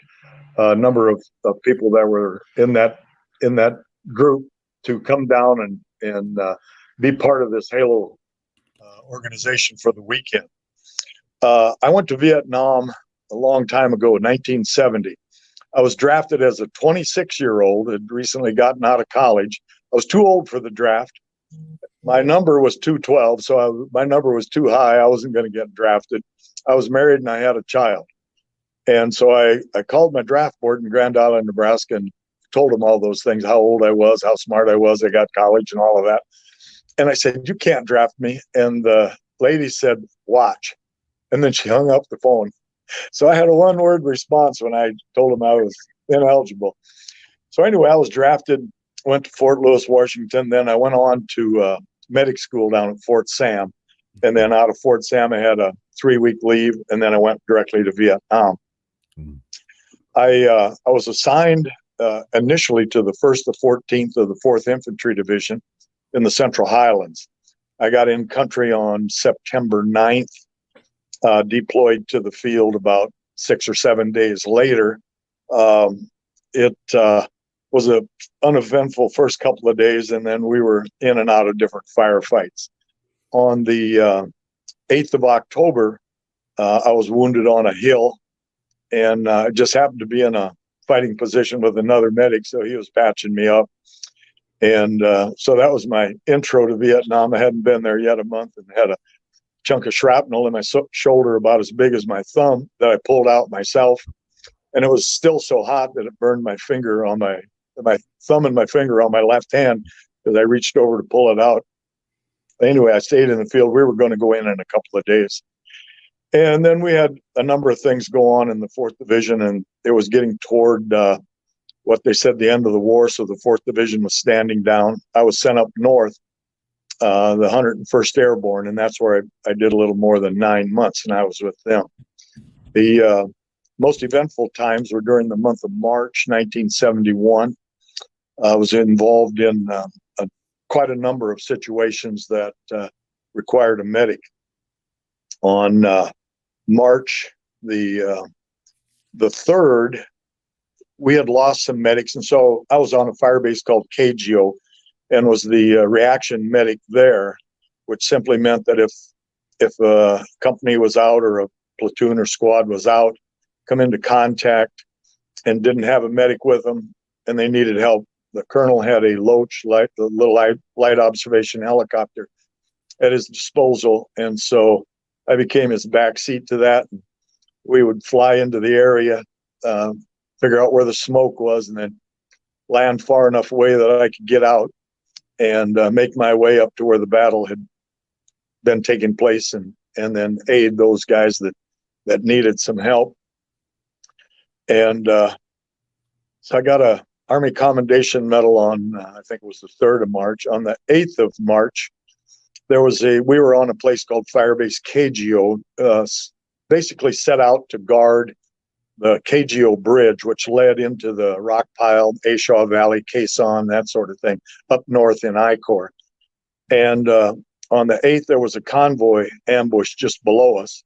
a number of people that were in that group to come down and be part of this Halo organization for the weekend. I went to Vietnam a long time ago, 1970. I was drafted as a 26-year-old, had recently gotten out of college. I was too old for the draft. My number was 212, so my number was too high. I wasn't going to get drafted. I was married and I had a child. And so I called my draft board in Grand Island, Nebraska, and told them all those things, how old I was, how smart I was, I got college and all of that. And I said, you can't draft me. And the lady said, watch. And then she hung up the phone. So I had a one-word response when I told them I was ineligible. So anyway, I was drafted, went to Fort Lewis, Washington. Then I went on to medic school down at Fort Sam. And then out of Fort Sam, I had a 3-week leave. And then I went directly to Vietnam. I was assigned initially to the 1st to 14th of the 4th Infantry Division in the Central Highlands. I got in country on September 9th. Deployed to the field about 6 or 7 days later. It was an uneventful first couple of days, and then we were in and out of different firefights. On the 8th of October, I was wounded on a hill, and just happened to be in a fighting position with another medic, so he was patching me up. And so that was my intro to Vietnam. I hadn't been there yet a month, and had a chunk of shrapnel in my shoulder about as big as my thumb that I pulled out myself. And it was still so hot that it burned my finger on my thumb and my finger on my left hand as I reached over to pull it out. Anyway, I stayed in the field. We were going to go in a couple of days. And then we had a number of things go on in the 4th Division, and it was getting toward what they said the end of the war. So the 4th Division was standing down. I was sent up north, the 101st Airborne, and that's where I did a little more than 9 months, and I was with them. The most eventful times were during the month of March 1971. I was involved in quite a number of situations that required a medic. On March the 3rd, we had lost some medics, and so I was on a fire base called KGO, and was the reaction medic there, which simply meant that if a company was out or a platoon or squad was out, come into contact and didn't have a medic with them and they needed help, the colonel had a Loach, the little light observation helicopter, at his disposal. And so I became his backseat to that. We would fly into the area, figure out where the smoke was, and then land far enough away that I could get out and make my way up to where the battle had been taking place, and then aid those guys that needed some help. And so I got Army Commendation Medal on, I think it was the 3rd of March. On the 8th of March, we were on a place called Firebase KGO, basically set out to guard the KGO bridge, which led into the rock pile, Ashaw Valley, Quezon, that sort of thing, up north in I-Corps. And on the 8th, there was a convoy ambush just below us.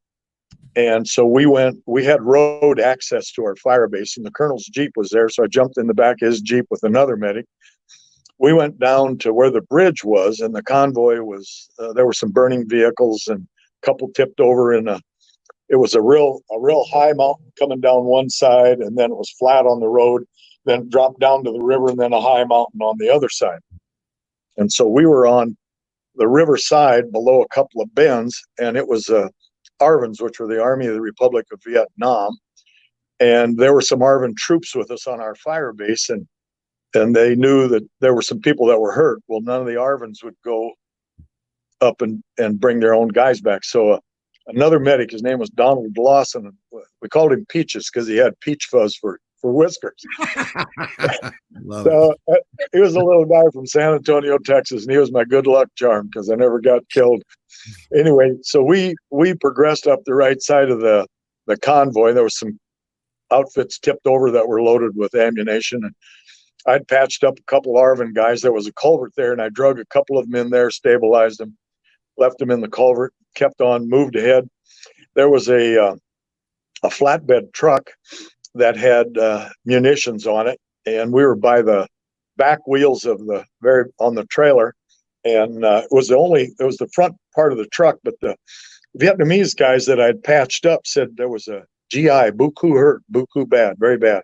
And so we had road access to our fire base, and the colonel's Jeep was there. So I jumped in the back of his Jeep with another medic. We went down to where the bridge was, and the convoy was, there were some burning vehicles and a couple tipped over it was a real high mountain coming down one side, and then it was flat on the road, then it dropped down to the river, and then a high mountain on the other side. And so we were on the river side below a couple of bends, and it was ARVNs, which were the Army of the Republic of Vietnam. And there were some ARVN troops with us on our fire base, and they knew that there were some people that were hurt. Well, none of the ARVNs would go up and bring their own guys back. So another medic, his name was Donald Lawson. We called him Peaches because he had peach fuzz for whiskers. So he was a little guy from San Antonio, Texas, and he was my good luck charm because I never got killed. Anyway, so we progressed up the right side of the convoy. There was some outfits tipped over that were loaded with ammunition, and I'd patched up a couple ARVN guys. There was a culvert there, and I drug a couple of them in there, stabilized them, left them in the culvert, kept on, moved ahead. There was a flatbed truck that had munitions on it, and we were by the back wheels of on the trailer, and it was the front part of the truck, but the Vietnamese guys that I'd patched up said there was a GI, beaucoup hurt, beaucoup bad, very bad.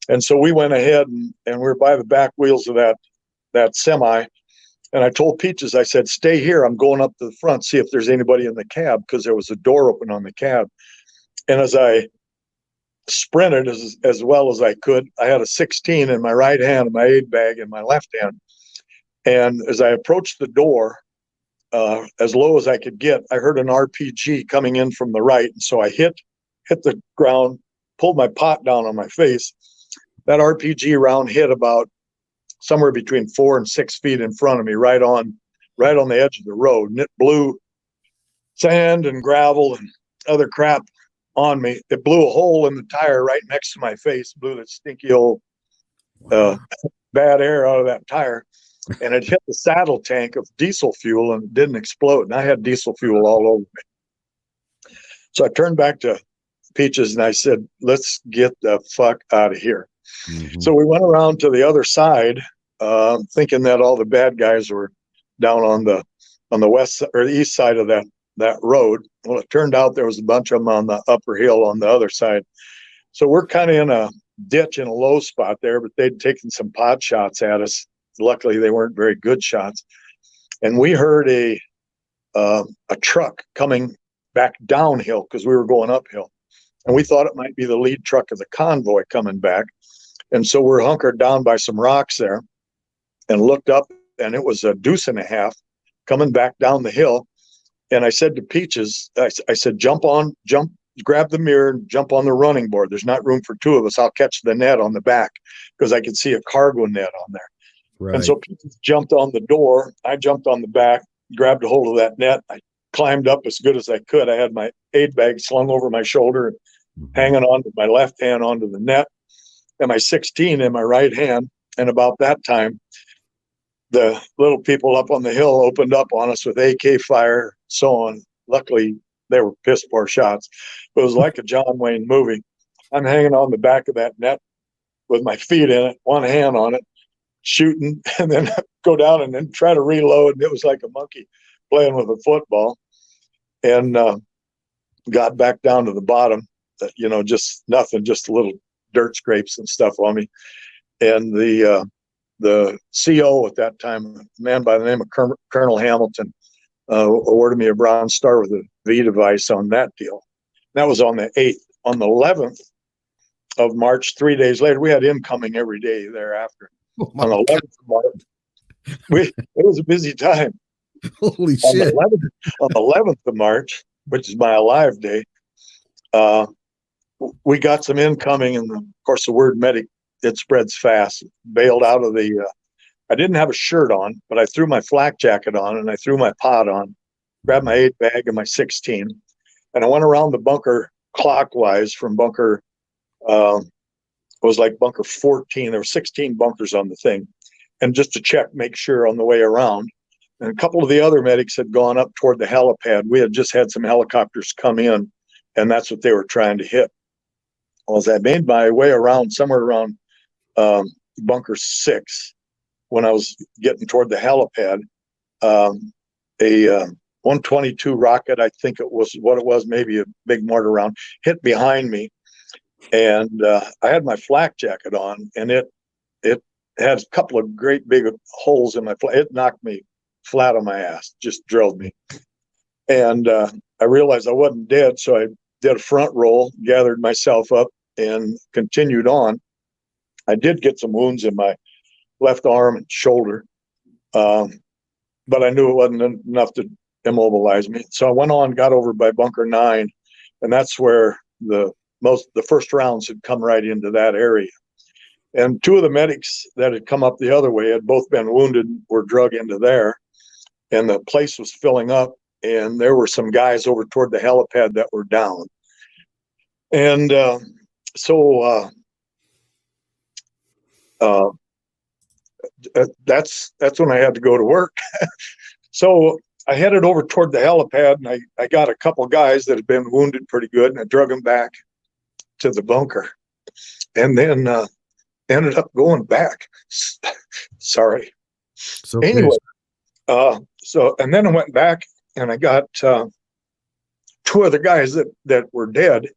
And so we went ahead and we were by the back wheels of that semi, and I told Peaches, I said, stay here, I'm going up to the front, see if there's anybody in the cab, because there was a door open on the cab. And as I sprinted as well as I could, I had a 16 in my right hand and my aid bag in my left hand. And as I approached the door, as low as I could get, I heard an RPG coming in from the right. And so I hit the ground, pulled my pot down on my face. That RPG round hit about somewhere between 4 and 6 feet in front of me, right on the edge of the road. And it blew sand and gravel and other crap on me. It blew a hole in the tire right next to my face, blew that stinky old bad air out of that tire. And it hit the saddle tank of diesel fuel and it didn't explode. And I had diesel fuel all over me. So I turned back to Peaches and I said, let's get the fuck out of here. Mm-hmm. So we went around to the other side, thinking that all the bad guys were down on the west or the east side of that road. Well, it turned out there was a bunch of them on the upper hill on the other side. So we're kind of in a ditch in a low spot there, but they'd taken some pot shots at us. Luckily, they weren't very good shots. And we heard a truck coming back downhill because we were going uphill. And we thought it might be the lead truck of the convoy coming back. And so we're hunkered down by some rocks there and looked up, and it was a deuce and a half coming back down the hill. And I said to Peaches, I said, jump, grab the mirror and jump on the running board. There's not room for two of us. I'll catch the net on the back because I could see a cargo net on there. Right. And so Peaches jumped on the door. I jumped on the back, grabbed a hold of that net. I climbed up as good as I could. I had my aid bag slung over my shoulder and hanging on to my left hand onto the net and my 16 in my right hand. And about that time, the little people up on the hill opened up on us with AK fire, so on. Luckily, they were piss poor shots. It was like a John Wayne movie. I'm hanging on the back of that net with my feet in it, one hand on it, shooting, and then go down and then try to reload. And it was like a monkey playing with a football. And got back down to the bottom, just nothing, just little dirt scrapes and stuff on me. And the CO at that time, a man by the name of Colonel Hamilton, awarded me a Bronze Star with a V device on that deal. That was on the 8th. On the 11th of March, 3 days later, we had incoming every day thereafter. On the 11th of March, it was a busy time. Holy shit. On the 11th of March, which is my alive day, we got some incoming, and of course the word medic it spreads fast. Bailed out of the, I didn't have a shirt on, but I threw my flak jacket on and I threw my pod on, grabbed my 8 bag and my 16, and I went around the bunker clockwise from bunker, it was like bunker 14. There were 16 bunkers on the thing. And just to check, make sure on the way around. And a couple of the other medics had gone up toward the helipad. We had just had some helicopters come in, and that's what they were trying to hit. Well, as I made my way around, somewhere around bunker 6, when I was getting toward the helipad, a 122 rocket, I think it was what it was, maybe a big mortar round, hit behind me. And I had my flak jacket on, and it had a couple of great big holes in my flak. It knocked me flat on my ass, just drilled me. And I realized I wasn't dead, so I did a front roll, gathered myself up, and continued on. I did get some wounds in my left arm and shoulder, but I knew it wasn't enough to immobilize me. So I went on, got over by bunker 9, and that's where the first rounds had come right into that area. And 2 of the medics that had come up the other way had both been wounded, were drug into there, and the place was filling up, and there were some guys over toward the helipad that were down. And so that's when I had to go to work. So I headed over toward the helipad, and I got a couple guys that had been wounded pretty good, and I drug them back to the bunker, and then ended up going back. Sorry. So okay. Anyway, and then I went back, and I got 2 other guys that were dead.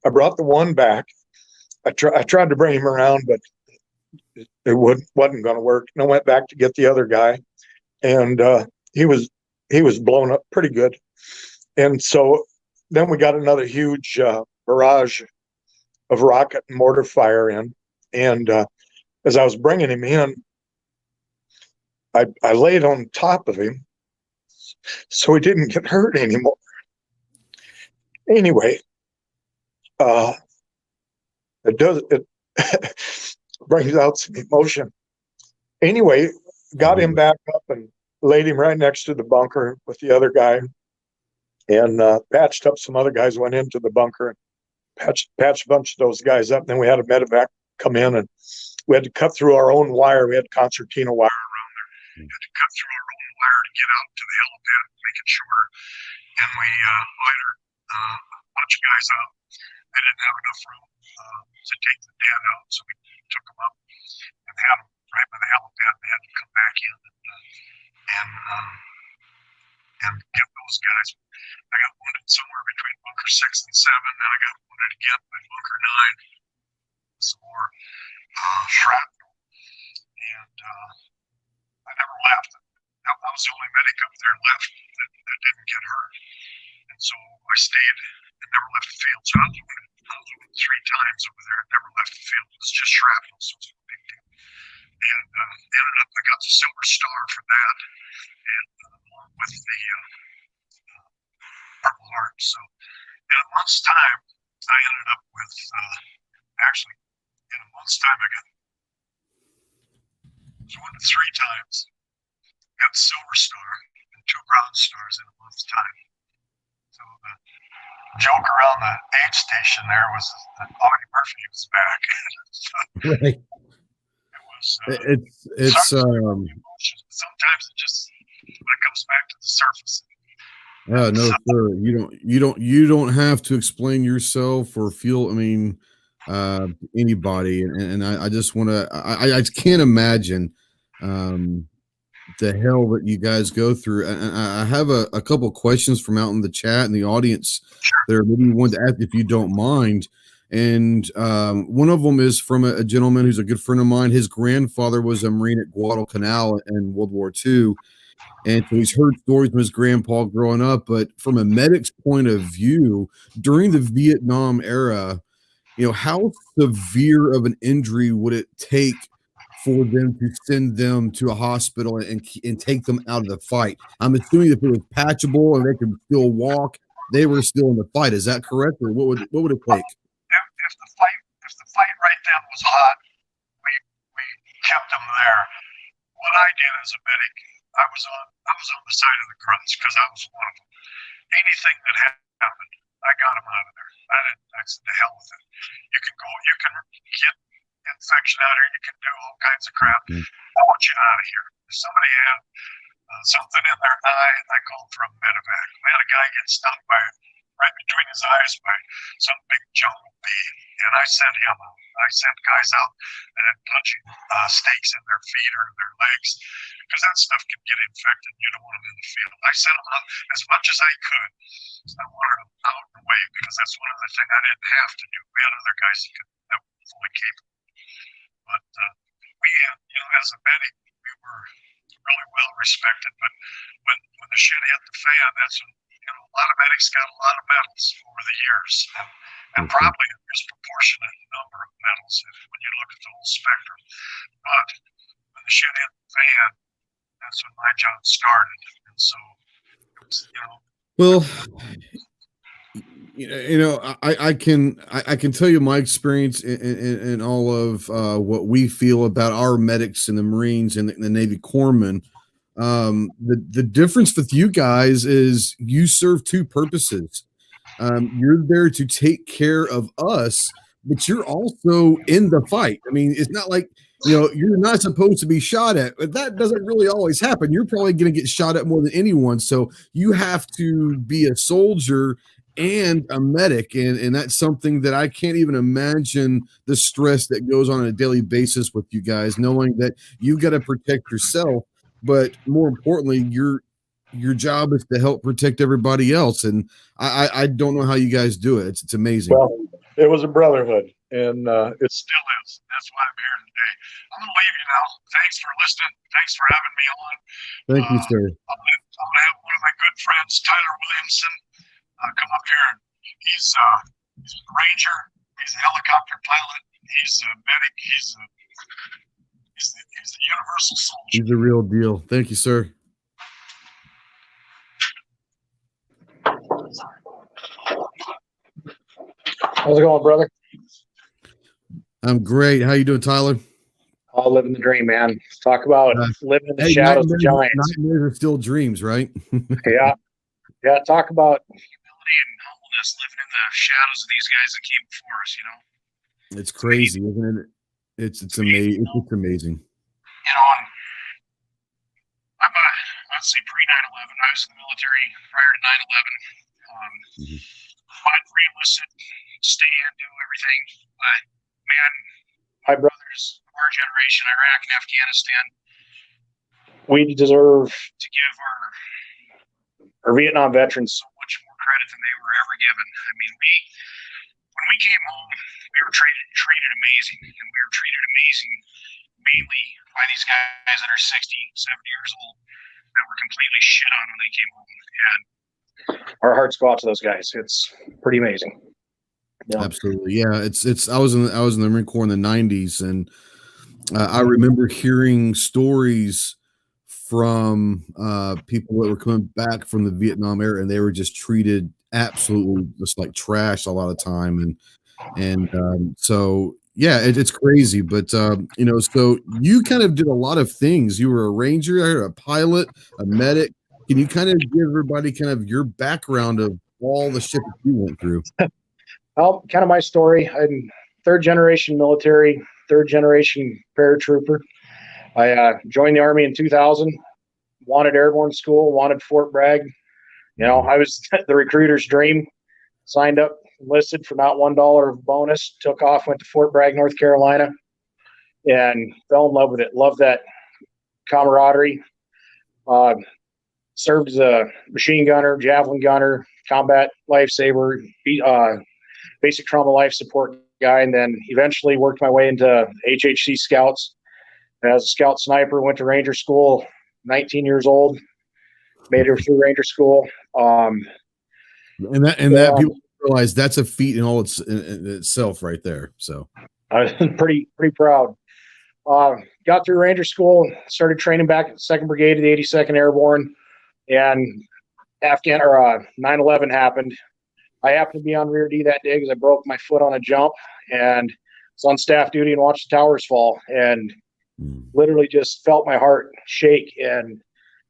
I brought the one back. I tried to bring him around, but it wasn't going to work. And I went back to get the other guy, and he was blown up pretty good. And so then we got another huge barrage of rocket and mortar fire in. And as I was bringing him in, I laid on top of him so he didn't get hurt anymore. Anyway, it brings out some emotion. Anyway, got him back up and laid him right next to the bunker with the other guy, and patched up some other guys, went into the bunker and patched a bunch of those guys up. And then we had a medevac come in, and we had to cut through our own wire. We had concertina wire around there. We had to cut through our own wire to get out to the helipad, make it shorter. And we later a bunch of guys out. They didn't have enough room to take the dead out, so we took them up and had them right by the helipad. They had to come back in and get those guys. I got wounded somewhere between bunker 6 and 7. Then I got wounded again by bunker 9. Some more shrapnel, and I never left. I was the only medic up there left that didn't get hurt, and so I stayed and never left the field. So I was wounded 3 times over there and never left the field. It was just shrapnel, so it was a big deal. And ended up, I got the Silver Star for that, and along with the Purple Heart. So in a month's time, I ended up with actually. In a month's time, I was wounded 3 times, got the Silver Star and 2 Bronze Stars in a month's time. So the joke around the aid station there was that Audie Murphy was back. Right. It's sometimes it just when it comes back to the surface. No, sir. You don't have to explain yourself or feel. I mean, anybody, and I just want to. I can't imagine the hell that you guys go through. And I have a couple questions from out in the chat and the audience there. Maybe you want to ask if you don't mind. And one of them is from a gentleman who's a good friend of mine. His grandfather was a Marine at Guadalcanal in World War II. And so he's heard stories from his grandpa growing up. But from a medic's point of view, during the Vietnam era, you know, how severe of an injury would it take for them to send them to a hospital and take them out of the fight? I'm assuming if it was patchable and they could still walk, they were still in the fight. Is that correct, or what would it take? If the fight right then was hot, kept them there. What I did as a medic, I was on the side of the grunts because I was one of them. Anything that happened, I got them out of there. That's the hell with it. You can get infection out here, you can do all kinds of crap. I want you out of here. If somebody had something in their eye, I called for a medevac. We had a guy get stung right between his eyes by some big jungle bee, and I sent him out. I sent guys out that had punching stakes in their feet or their legs because that stuff can get infected. You don't want them in the field. I sent them out as much as I could. I wanted them out and away because that's one other thing I didn't have to do. We had other guys that were fully capable. But we had, as a medic, we were really well respected. But when the shit hit the fan, that's when a lot of medics got a lot of medals over the years, and probably a disproportionate number of medals when you look at the whole spectrum. But when the shit hit the fan, that's when my job started, and so it was, Well, I can tell you my experience in all of what we feel about our medics in the Marines and the Navy corpsmen. The difference with you guys is you serve two purposes. You're there to take care of us, but you're also in the fight. I mean, it's not like, you're not supposed to be shot at, but that doesn't really always happen. You're probably going to get shot at more than anyone. So you have to be a soldier and a medic. And that's something that I can't even imagine the stress that goes on a daily basis with you guys, knowing that you've got to protect yourself. But more importantly, your job is to help protect everybody else. And I don't know how you guys do it. It's amazing. Well, it was a brotherhood, and it still is. That's why I'm here today. I'm going to leave you now. Thanks for listening. Thanks for having me on. Thank you, sir. I'm going to have one of my good friends, Tyler Williamson, come up here. And he's a Ranger. He's a helicopter pilot. He's a medic. He's the universal soldier. He's the real deal. Thank you, sir. How's it going, brother? I'm great. How you doing, Tyler? All living the dream, man. Talk about living in the shadows of giants. Nightmares are still dreams, right? Yeah. Talk about humility and humbleness, living in the shadows of these guys that came before us. It's crazy, isn't it? It's amazing. It's amazing. Let's say pre-9/11. I was in the military prior to 9/11. Fought re-enlisted, stay in, do everything. But man, my brothers, our generation, Iraq and Afghanistan, we deserve to give our Vietnam veterans so much more credit than they were ever given. I mean, when we came home, we were treated amazing, and we were treated amazing mainly by these guys that are 60, 70 years old that were completely shit on when they came home. And our hearts go out to those guys. It's pretty amazing. Absolutely. Yeah. It's I was in the Marine Corps in the 90s, and I remember hearing stories from people that were coming back from the Vietnam era, and they were just treated absolutely just like trash a lot of time. And so, yeah, it's crazy. But, so you kind of did a lot of things. You were a ranger, a pilot, a medic. Can you kind of give everybody kind of your background of all the shit that you went through? Well, kind of my story. I'm third generation military, third generation paratrooper. I joined the Army in 2000, wanted airborne school, wanted Fort Bragg. I was the recruiter's dream. Signed up, enlisted for not $1 of bonus, took off, went to Fort Bragg, North Carolina, and fell in love with it. Loved that camaraderie. Served as a machine gunner, javelin gunner, combat lifesaver, basic trauma life support guy, and then eventually worked my way into HHC Scouts. As a scout sniper, went to Ranger School, 19 years old, made it through Ranger School. And that people realize that's a feat in itself right there. So I was pretty proud. Got through Ranger School, started training back at the 2nd Brigade of the 82nd Airborne, and 9/11 happened. I happened to be on rear D that day because I broke my foot on a jump and was on staff duty and watched the towers fall. And literally just felt my heart shake. And,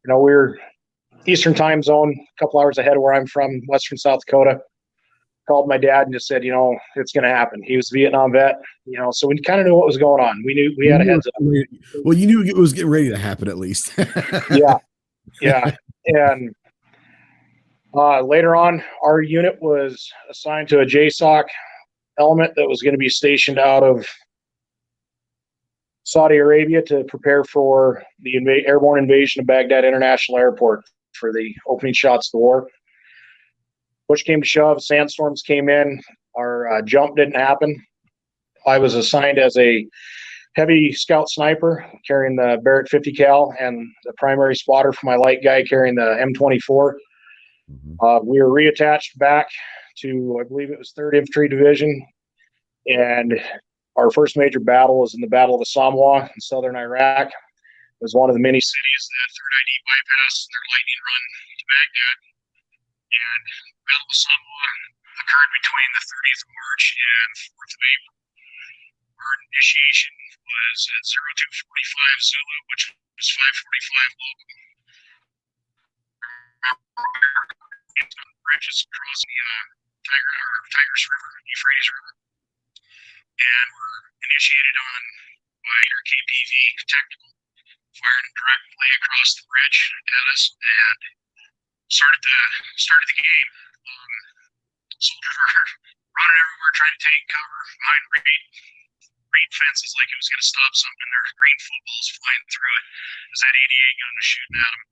we're Eastern time zone, a couple hours ahead of where I'm from, Western South Dakota. Called my dad and just said, it's going to happen. He was a Vietnam vet, so we kind of knew what was going on. We knew we had a heads up. Well, you knew it was getting ready to happen at least. Yeah. And later on, our unit was assigned to a JSOC element that was going to be stationed out of Saudi Arabia to prepare for the airborne invasion of Baghdad International Airport for the opening shots of the war. Push came to shove, sandstorms came in, our jump didn't happen. I was assigned as a heavy scout sniper carrying the Barrett 50 cal and the primary spotter for my light guy carrying the M24. We were reattached back to, I believe it was 3rd Infantry Division, and our first major battle was in the Battle of the Samwa in southern Iraq. It was one of the many cities that 3rd ID bypassed their lightning run to Baghdad. And the Battle of Samwa occurred between the 30th of March and 4th of April. Our initiation was at 0245 Zulu, which was 545 local. Bridges across the Tigris River, Euphrates River, and were initiated on by our KPV technical, firing directly across the bridge at us, and started the game. Soldiers were running everywhere trying to take cover behind reed fences like it was going to stop something, and there's green footballs flying through it as that 88 gun was shooting at them.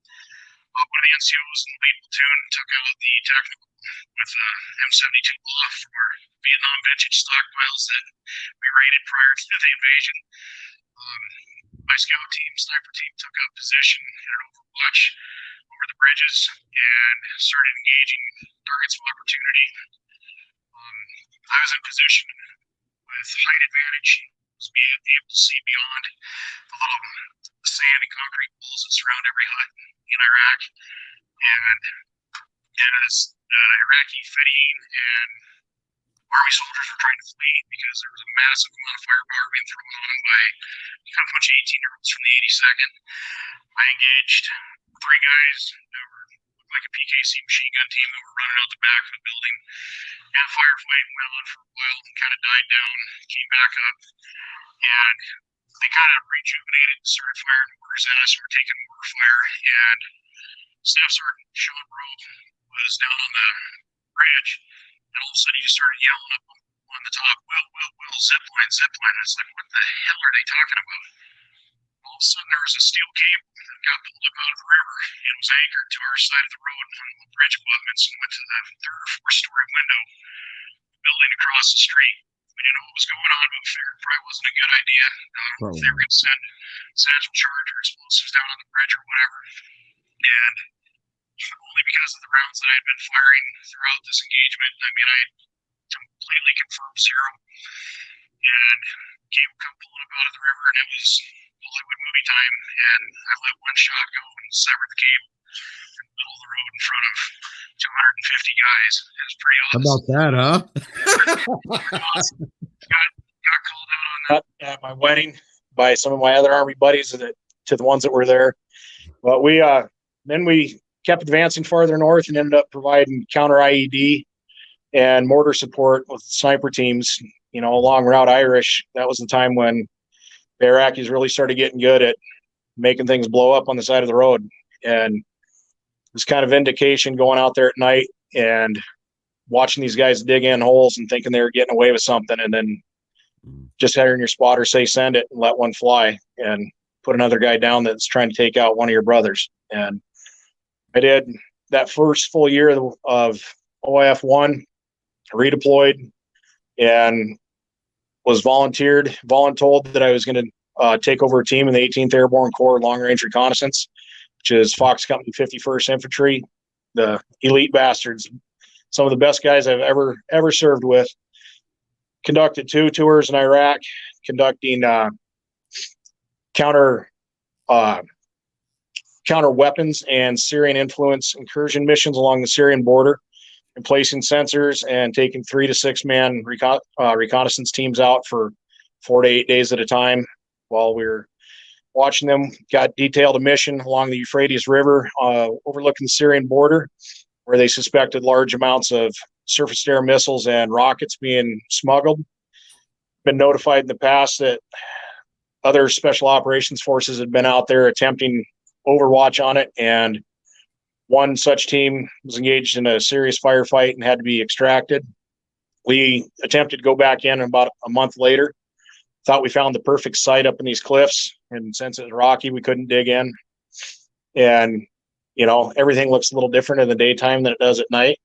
One of the NCOs in the lead platoon took out the technical with a M72 Law from our Vietnam vintage stockpiles that we raided prior to the invasion. My scout team, sniper team, took up position in an overwatch over the bridges and started engaging targets of opportunity. I was in position with height advantage, was able to see beyond the little sand and concrete walls that surround every hut in Iraq. And as Iraqi Fedayeen and Army soldiers were trying to flee because there was a massive amount of firepower being thrown on them by a bunch of 18-year-olds from the 82nd, I engaged 3 guys that looked like a PKC machine gun team that were running out the back of the building. And the firefight went on for a while and kind of died down, came back up, and they kind of rejuvenated and started firing mortars at us. We were taking mortar fire, and Staff Sergeant Sean Rowe was down on the bridge, and all of a sudden he just started yelling up on the top, Will, zip line. It's like, what the hell are they talking about? All of a sudden there was a steel cable that got pulled up out of the river and was anchored to our side of the road on the bridge abutments and went to the 3rd or 4th story window building across the street. We didn't know what was going on, but we figured it probably wasn't a good idea. If they were going to send satchel charge or explosives down on the bridge or whatever. And only because of the rounds that I had been firing throughout this engagement, I completely confirmed zero. And cable come pulling up out of the river, and it was Hollywood movie time. And I let one shot go and severed the cable in the middle of the road in front of 250 guys. It was pretty awesome. How about that, huh? Awesome. Got called out on that at my wedding by some of my other Army buddies to the ones that were there. But then we kept advancing farther north and ended up providing counter IED and mortar support with sniper teams, along Route Irish. That was the time when the Iraqis really started getting good at making things blow up on the side of the road. And it was kind of vindication going out there at night and watching these guys dig in holes and thinking they were getting away with something, and then just hearing your spotter say, send it, and let one fly and put another guy down that's trying to take out one of your brothers. And I did that first full year of OIF-1, redeployed, and was voluntold that I was going to take over a team in the 18th Airborne Corps Long Range Reconnaissance, which is Fox Company 51st Infantry, the elite bastards, some of the best guys I've ever served with. Conducted 2 tours in Iraq, conducting counter weapons and Syrian influence incursion missions along the Syrian border, and placing sensors and taking 3 to 6 man reconnaissance teams out for 4 to 8 days at a time while we were watching them. Got detailed a mission along the Euphrates River, overlooking the Syrian border, where they suspected large amounts of surface-to-air missiles and rockets being smuggled. Been notified in the past that other special operations forces had been out there attempting overwatch on it, and one such team was engaged in a serious firefight and had to be extracted. We attempted to go back in about a month later. Thought we found the perfect site up in these cliffs, and since it was rocky, we couldn't dig in. And, you know, everything looks a little different in the daytime than it does at night.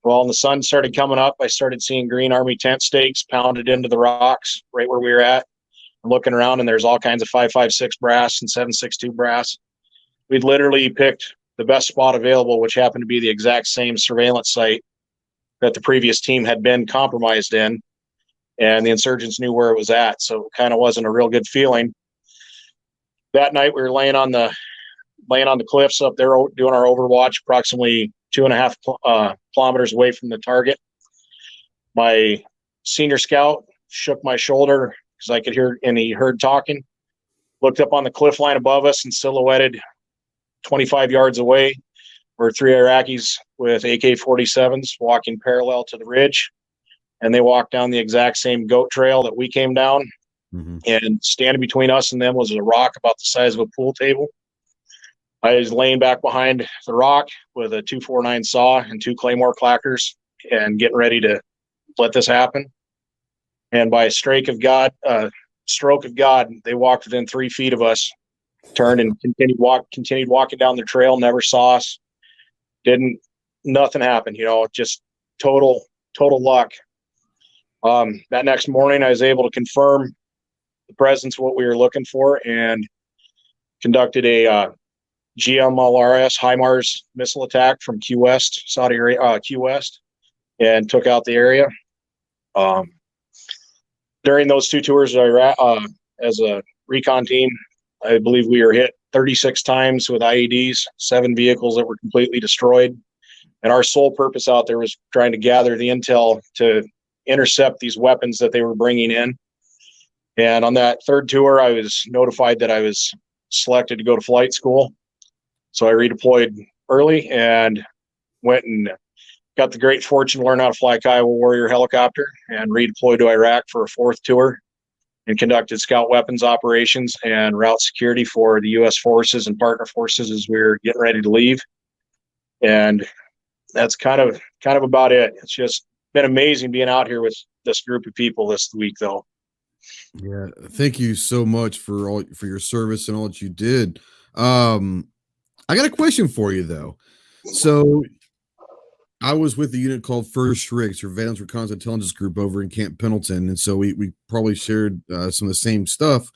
Well, when the sun started coming up, I started seeing green Army tent stakes pounded into the rocks right where we were at. I'm looking around, and there's all kinds of 5.56 brass and 7.62 brass. We'd literally picked the best spot available, which happened to be the exact same surveillance site that the previous team had been compromised in, and the insurgents knew where it was at. So it kind of wasn't a real good feeling. That night, we were laying on the cliffs up there doing our overwatch, approximately 2.5 kilometers away from the target. My senior scout shook my shoulder because I could hear, and he heard talking. Looked up on the cliff line above us, and silhouetted 25 yards away were 3 Iraqis with AK-47s walking parallel to the ridge. And they walked down the exact same goat trail that we came down. Mm-hmm. And standing between us and them was a rock about the size of a pool table. I was laying back behind the rock with a 249 saw and 2 Claymore clackers and getting ready to let this happen. And by a stroke of God, they walked within 3 feet of us, turned and continued walking down the trail, never saw us. Nothing happened, you know, just total luck. That next morning, I was able to confirm the presence of what we were looking for and conducted a GMLRS HIMARS missile attack from Q West, Saudi Arabia, Q West, and took out the area. During those 2 tours of Iraq, as a recon team, I believe we were hit 36 times with IEDs, 7 vehicles that were completely destroyed. And our sole purpose out there was trying to gather the intel to intercept these weapons that they were bringing in. And on that 3rd tour, I was notified that I was selected to go to flight school. So I redeployed early and went and got the great fortune to learn how to fly Kiowa Warrior helicopter, and redeployed to Iraq for a 4th tour and conducted scout weapons operations and route security for the U.S. forces and partner forces as we were getting ready to leave. And that's kind of about it. It's just been amazing being out here with this group of people this week, though. Yeah, thank you so much for your service and all that you did. I got a question for you though. So I was with the unit called First Rig, Surveillance Reconnaissance Intelligence Group over in Camp Pendleton, and so we probably shared some of the same stuff.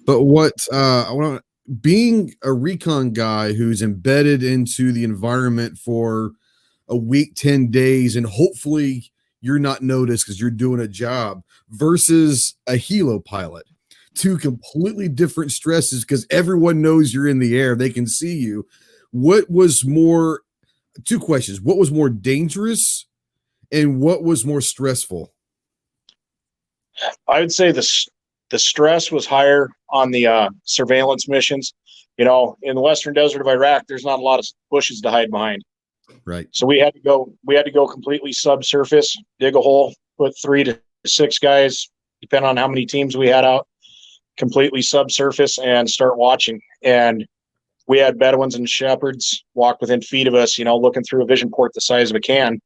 But what I want to, being a recon guy who's embedded into the environment for a week, 10 days, and hopefully you're not noticed because you're doing a job, versus a helo pilot, 2 completely different stresses because everyone knows you're in the air, they can see you. What was more? 2 questions. What was more dangerous and what was more stressful? I would say the stress was higher on the surveillance missions. You know, in the western desert of Iraq, there's not a lot of bushes to hide behind. Right. So we had to go completely subsurface, dig a hole, put 3 to 6 guys, depending on how many teams we had out, completely subsurface and start watching. And we had Bedouins and shepherds walk within feet of us, you know, looking through a vision port the size of a can.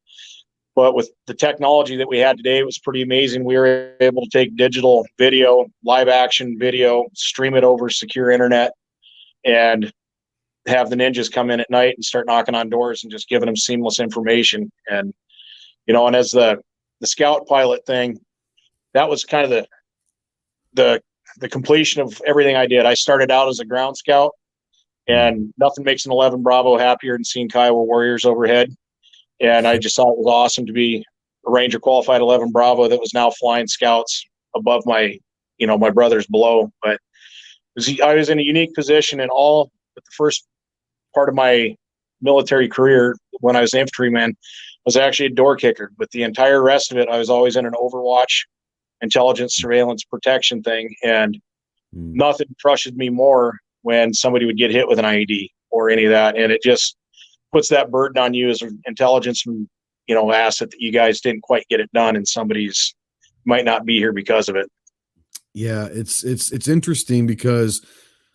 But with the technology that we had today, it was pretty amazing. We were able to take digital video, live action video, stream it over secure internet, and have the ninjas come in at night and start knocking on doors and just giving them seamless information. And, you know, and as the scout pilot thing, that was kind of the completion of everything I did. I started out as a ground scout, and nothing makes an 11 Bravo happier than seeing Kiowa Warriors overhead. And I just thought it was awesome to be a Ranger qualified 11 Bravo that was now flying scouts above my brothers below. But I was in a unique position in all but the first part of my military career when I was an infantryman was actually a door kicker. But the entire rest of it, I was always in an overwatch, intelligence, surveillance, protection thing. And Nothing crushes me more when somebody would get hit with an IED or any of that. And it just puts that burden on you as an intelligence and, asset that you guys didn't quite get it done, and somebody's might not be here because of it. Yeah, it's interesting because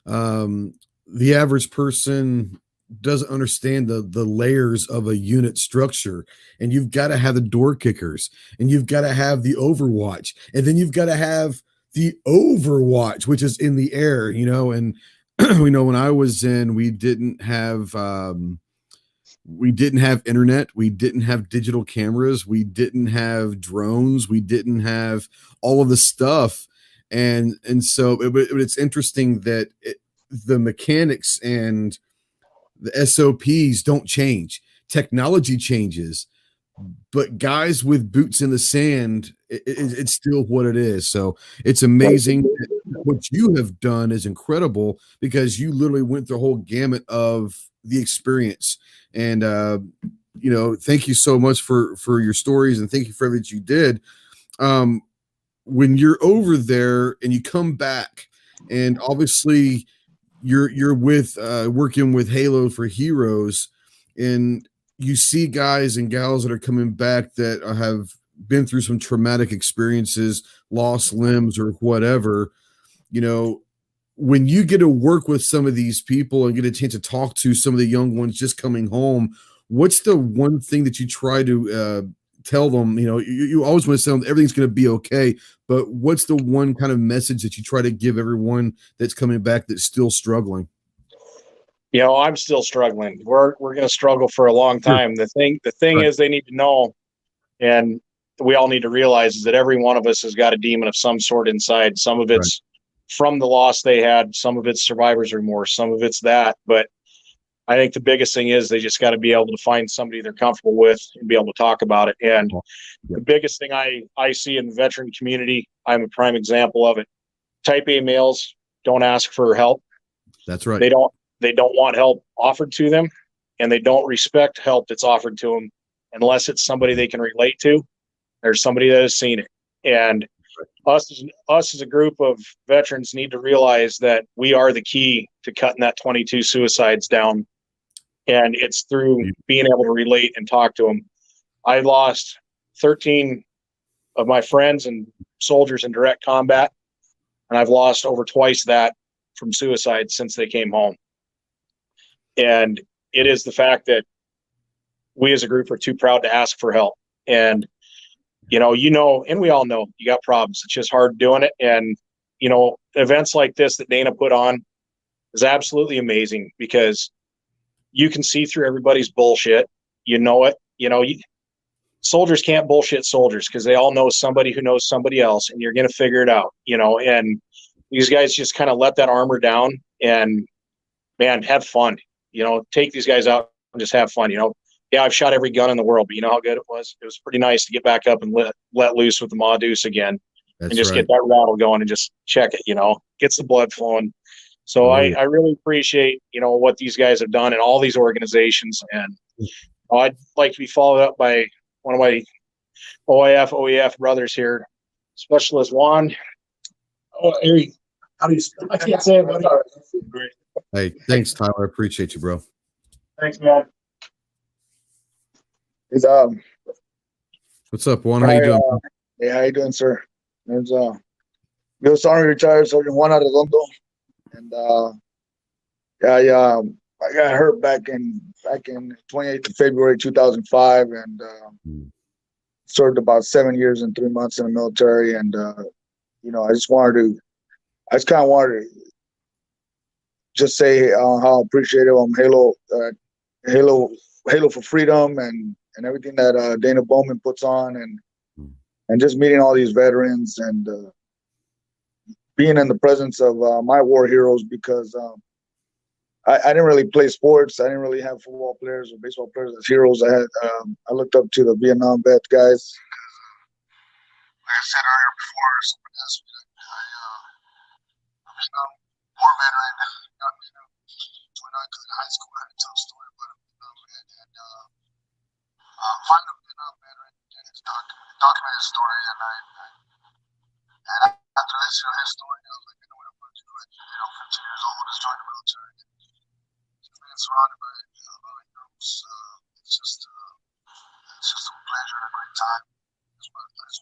the average person doesn't understand the layers of a unit structure, and you've got to have the door kickers, and you've got to have the overwatch, and then you've got to have the overwatch, which is in the air, and when I was in, we didn't have internet, we didn't have digital cameras, we didn't have drones, we didn't have all of the stuff. And so it's interesting that the mechanics and the SOPs don't change. Technology changes, but guys with boots in the sand, it's still what it is. So it's amazing. What you have done is incredible because you literally went the whole gamut of the experience. And thank you so much for your stories, and thank you for everything you did. When you're over there and you come back, and obviously you're with working with Halo for Heroes, and you see guys and gals that are coming back that have been through some traumatic experiences, lost limbs or whatever, when you get to work with some of these people and get a chance to talk to some of the young ones just coming home, what's the one thing that you try to tell them? You always want to tell them everything's going to be okay, but what's the one kind of message that you try to give everyone that's coming back that's still struggling? I'm still struggling. We're going to struggle for a long time. Sure. The thing Right. is, they need to know, and we all need to realize, is that every one of us has got a demon of some sort inside. Some of it's from the loss they had, some of it's survivor's remorse, some of it's that. But I think the biggest thing is they just got to be able to find somebody they're comfortable with and be able to talk about it. And the biggest thing I see in the veteran community, I'm a prime example of it. Type A males don't ask for help. That's right. They don't want help offered to them, and they don't respect help that's offered to them unless it's somebody they can relate to or somebody that has seen it. And us as a group of veterans need to realize that we are the key to cutting that 22 suicides down. And it's through being able to relate and talk to them. I lost 13 of my friends and soldiers in direct combat, and I've lost over twice that from suicide since they came home. And it is the fact that we as a group are too proud to ask for help. And and we all know you got problems. It's just hard doing it. And, events like this that Dana put on is absolutely amazing because you can see through everybody's bullshit. Soldiers can't bullshit soldiers because they all know somebody who knows somebody else, and you're going to figure it out, and these guys just kind of let that armor down and, man, have fun, take these guys out and just have fun. Yeah, I've shot every gun in the world, but you know how good it was? It was pretty nice to get back up and let loose with the Ma Deuce again. That's and just get that rattle going and just check it, gets the blood flowing. So I really appreciate, what these guys have done and all these organizations. And I'd like to be followed up by one of my OEF brothers here, Specialist Juan. Oh, Harry, how do you spell? I can't say it, buddy. Great. Hey, thanks, Tyler. I appreciate you, bro. Thanks, man. What's up, Juan? How you doing? Hey, how you doing, sir? There's U.S. Army retired Sergeant Juan Arredondo, and I got hurt back in 28th of February 2005, and served about 7 years and 3 months in the military, and I just kind of wanted to just say how appreciative I'm Halo for Freedom and everything that Dana Bowman puts on, and just meeting all these veterans and being in the presence of my war heroes, because I didn't really play sports. I didn't really have football players or baseball players as heroes. I looked up to the Vietnam vet guys. Like I said earlier before, someone asked me, I'm a war veteran. Got me to join on because in high school I had a tough story about a Vietnam vet, and find a Vietnam veteran and his documented story, and after listening to his story, I was like, what I'm going to do that 15 years old has joined the military. Being surrounded by loving groups, it's just a pleasure and a great time. That's what if this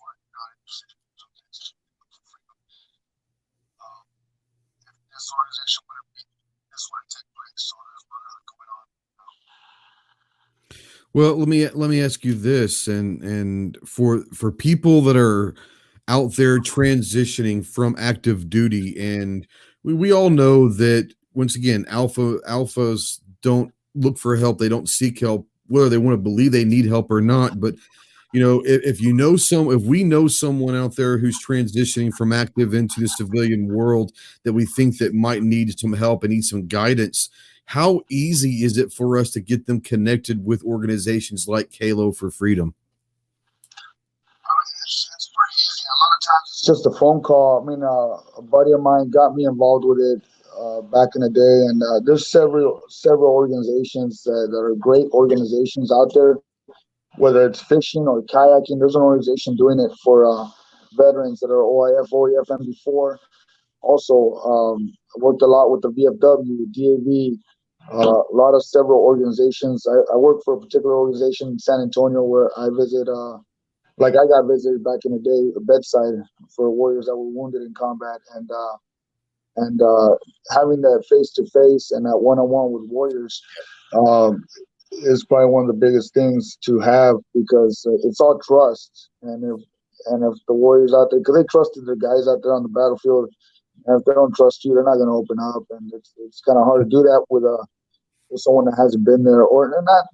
organization wouldn't be, this wouldn't take place. So there's really going on. Well, let me ask you this, and for people that are out there transitioning from active duty, and we all know that once again, alphas don't look for help, they don't seek help, whether they want to believe they need help or not. But if we know someone out there who's transitioning from active into the civilian world that we think that might need some help and need some guidance, how easy is it for us to get them connected with organizations like Halo for Freedom? It's pretty easy. A lot of times it's just a phone call. I mean, a buddy of mine got me involved with it back in the day, and there's several organizations that are great organizations out there. Whether it's fishing or kayaking, there's an organization doing it for veterans that are OIF, OEF, and before. Also, I worked a lot with the VFW, DAV, a lot of several organizations. I work for a particular organization in San Antonio where I visit, like I got visited back in the day, the bedside for warriors that were wounded in combat, and having that face to face and that one on one with warriors is probably one of the biggest things to have, because it's all trust. And if the warriors out there, because they trusted the guys out there on the battlefield, and if they don't trust you, they're not going to open up. And it's kind of hard to do that with someone that hasn't been there, or not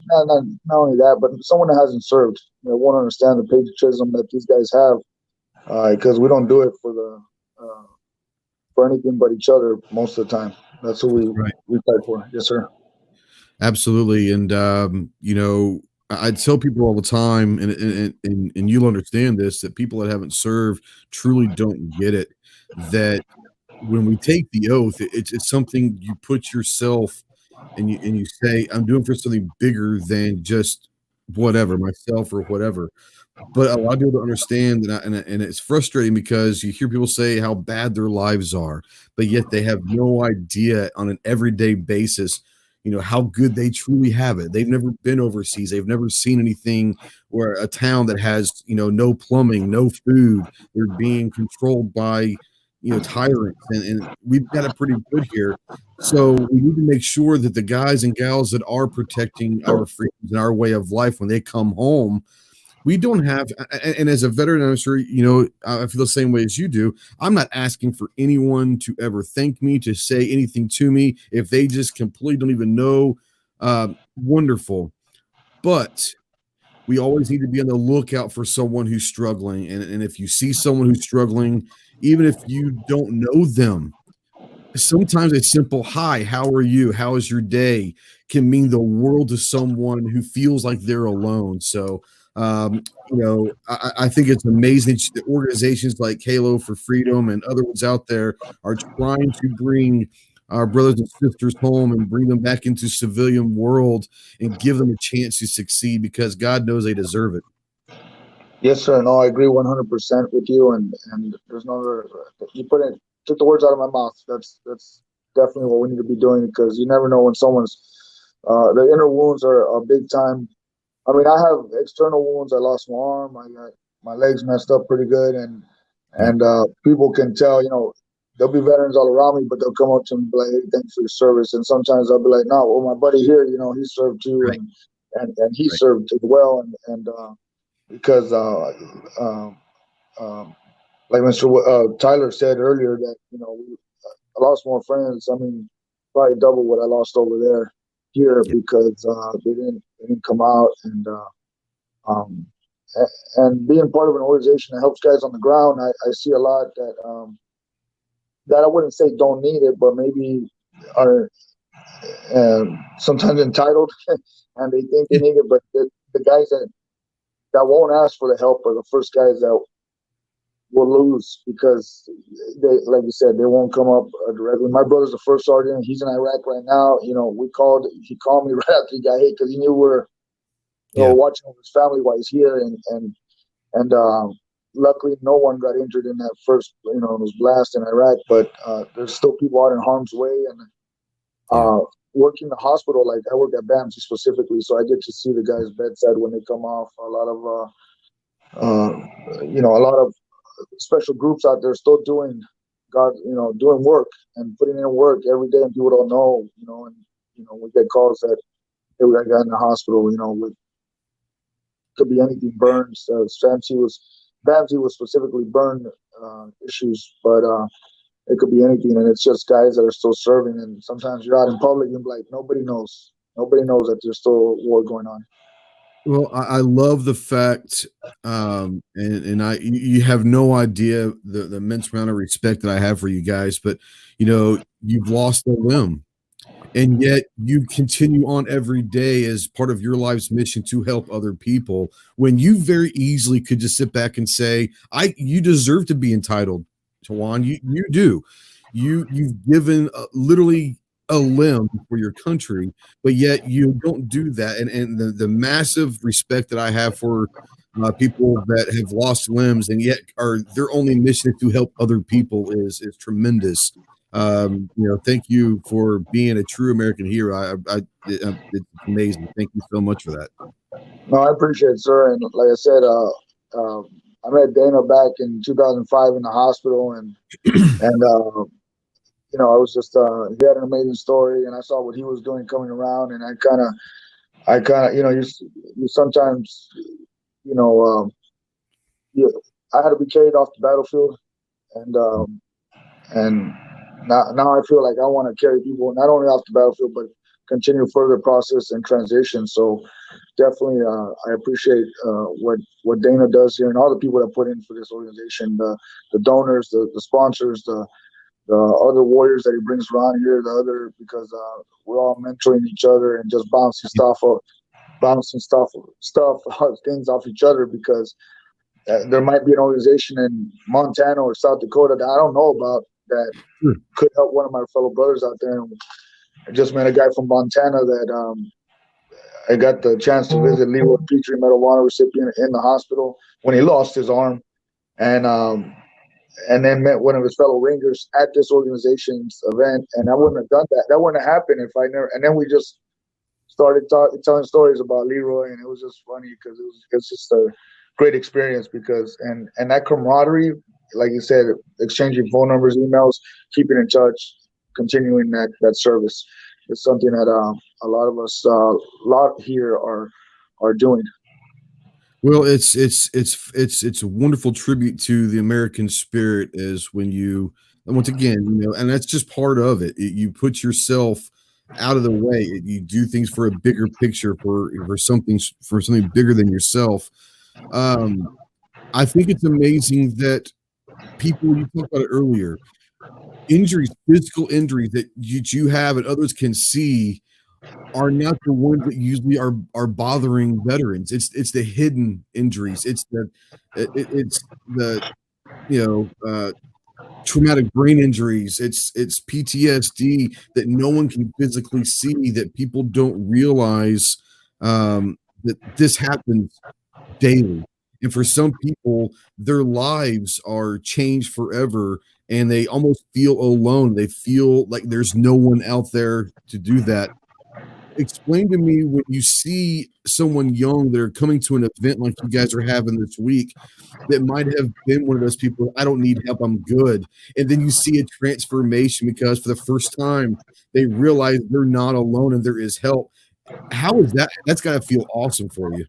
only that, but someone that hasn't served. They won't understand the patriotism that these guys have, because we don't do it for anything but each other most of the time. That's who we fight for. Yes, sir. Absolutely. And I tell people all the time, and you'll understand this, that people that haven't served truly don't get it, that when we take the oath, it's something you put yourself and you say, I'm doing for something bigger than just whatever, myself or whatever. But a lot of people don't understand, and it's frustrating because you hear people say how bad their lives are, but yet they have no idea on an everyday basis, how good they truly have it. They've never been overseas. They've never seen anything where a town that has, no plumbing, no food, they're being controlled by, tyrants. And we've got it pretty good here. So we need to make sure that the guys and gals that are protecting our freedoms and our way of life, when they come home, we don't have, and as a veteran, I'm sure, I feel the same way as you do. I'm not asking for anyone to ever thank me, to say anything to me. If they just completely don't even know, wonderful. But we always need to be on the lookout for someone who's struggling. And if you see someone who's struggling, even if you don't know them, sometimes a simple hi, how are you? How is your day? Can mean the world to someone who feels like they're alone. So, I think it's amazing that organizations like Halo for Freedom and other ones out there are trying to bring our brothers and sisters home and bring them back into civilian world and give them a chance to succeed, because God knows they deserve it. Yes, sir. No, I agree 100% with you. And there's no other, took the words out of my mouth. That's definitely what we need to be doing, because you never know when someone's, the inner wounds are a big time. I mean, I have external wounds. I lost my arm. I got my legs messed up pretty good, and people can tell. There'll be veterans all around me, but they'll come up to me and be like, "Hey, thanks for your service." And sometimes I'll be like, "No, well, my buddy here, he served too, Right. and he served as well." And because like Mr. Tyler said earlier, that I lost more friends. I mean, probably double what I lost over there here, because they didn't come out, and being part of an organization that helps guys on the ground, I see a lot that I wouldn't say don't need it, but maybe are sometimes entitled and they think they need it. But the guys that won't ask for the help are the first guys that will lose, because they, like you said, they won't come up directly. My brother's the first sergeant. He's in Iraq right now. He called me right after he got hit, because he knew we're watching his family while he's here, and luckily no one got injured in that first, those blasts in Iraq, but there's still people out in harm's way. And working the hospital, like I work at BAMC specifically, so I get to see the guys bedside when they come off. A lot of special groups out there still doing work and putting in work every day, and people don't know, we get calls that, hey, we got a guy in the hospital, with could be anything, burns. BAMC was specifically burn issues, but it could be anything, and it's just guys that are still serving. And sometimes you're out in public and like nobody knows that there's still war going on. Well, I love the fact, you have no idea the immense amount of respect that I have for you guys, but you've lost a limb, and yet you continue on every day as part of your life's mission to help other people, when you very easily could just sit back and say, you deserve to be entitled, Tawan. You do. You've given literally a limb for your country, but yet you don't do that. And the massive respect that I have for people that have lost limbs and yet their only mission is to help other people is tremendous. Thank you for being a true American hero. It's amazing. Thank you so much for that. No, I appreciate it, sir. And like I said, I met Dana back in 2005 in the hospital, and I was just he had an amazing story, and I saw what he was doing coming around, and I kind of you sometimes I had to be carried off the battlefield, and now I feel like I want to carry people not only off the battlefield but continue further process and transition. So definitely I appreciate what Dana does here and all the people that put in for this organization, the donors, the sponsors, the other warriors that he brings around here, because we're all mentoring each other and just bouncing things off each other, because there might be an organization in Montana or South Dakota that I don't know about that could help one of my fellow brothers out there. And I just met a guy from Montana that I got the chance to visit, Leroy Petrie, Medal of Honor recipient in the hospital when he lost his arm, and then met one of his fellow Rangers at this organization's event. And I wouldn't have done that. That wouldn't have happened if I never. And then we just started telling stories about Leroy, and it was just funny because it's just a great experience, because and that camaraderie, like you said, exchanging phone numbers, emails, keeping in touch, continuing that service is something that a lot of us, a lot here are doing. Well, it's a wonderful tribute to the American spirit, is when you, once again, and that's just part of it. You put yourself out of the way. You do things for a bigger picture, for something bigger than yourself. I think it's amazing that people, you talked about it earlier, injuries, physical injuries that you have and others can see, are not the ones that usually are bothering veterans. It's the hidden injuries. It's the traumatic brain injuries. It's PTSD that no one can physically see, that people don't realize that this happens daily. And for some people, their lives are changed forever, and they almost feel alone. They feel like there's no one out there to do that. Explain to me, when you see someone young that are coming to an event like you guys are having this week, that might have been one of those people, I don't need help, I'm good. And then you see a transformation because for the first time they realize they're not alone and there is help. How is that? That's got to feel awesome for you.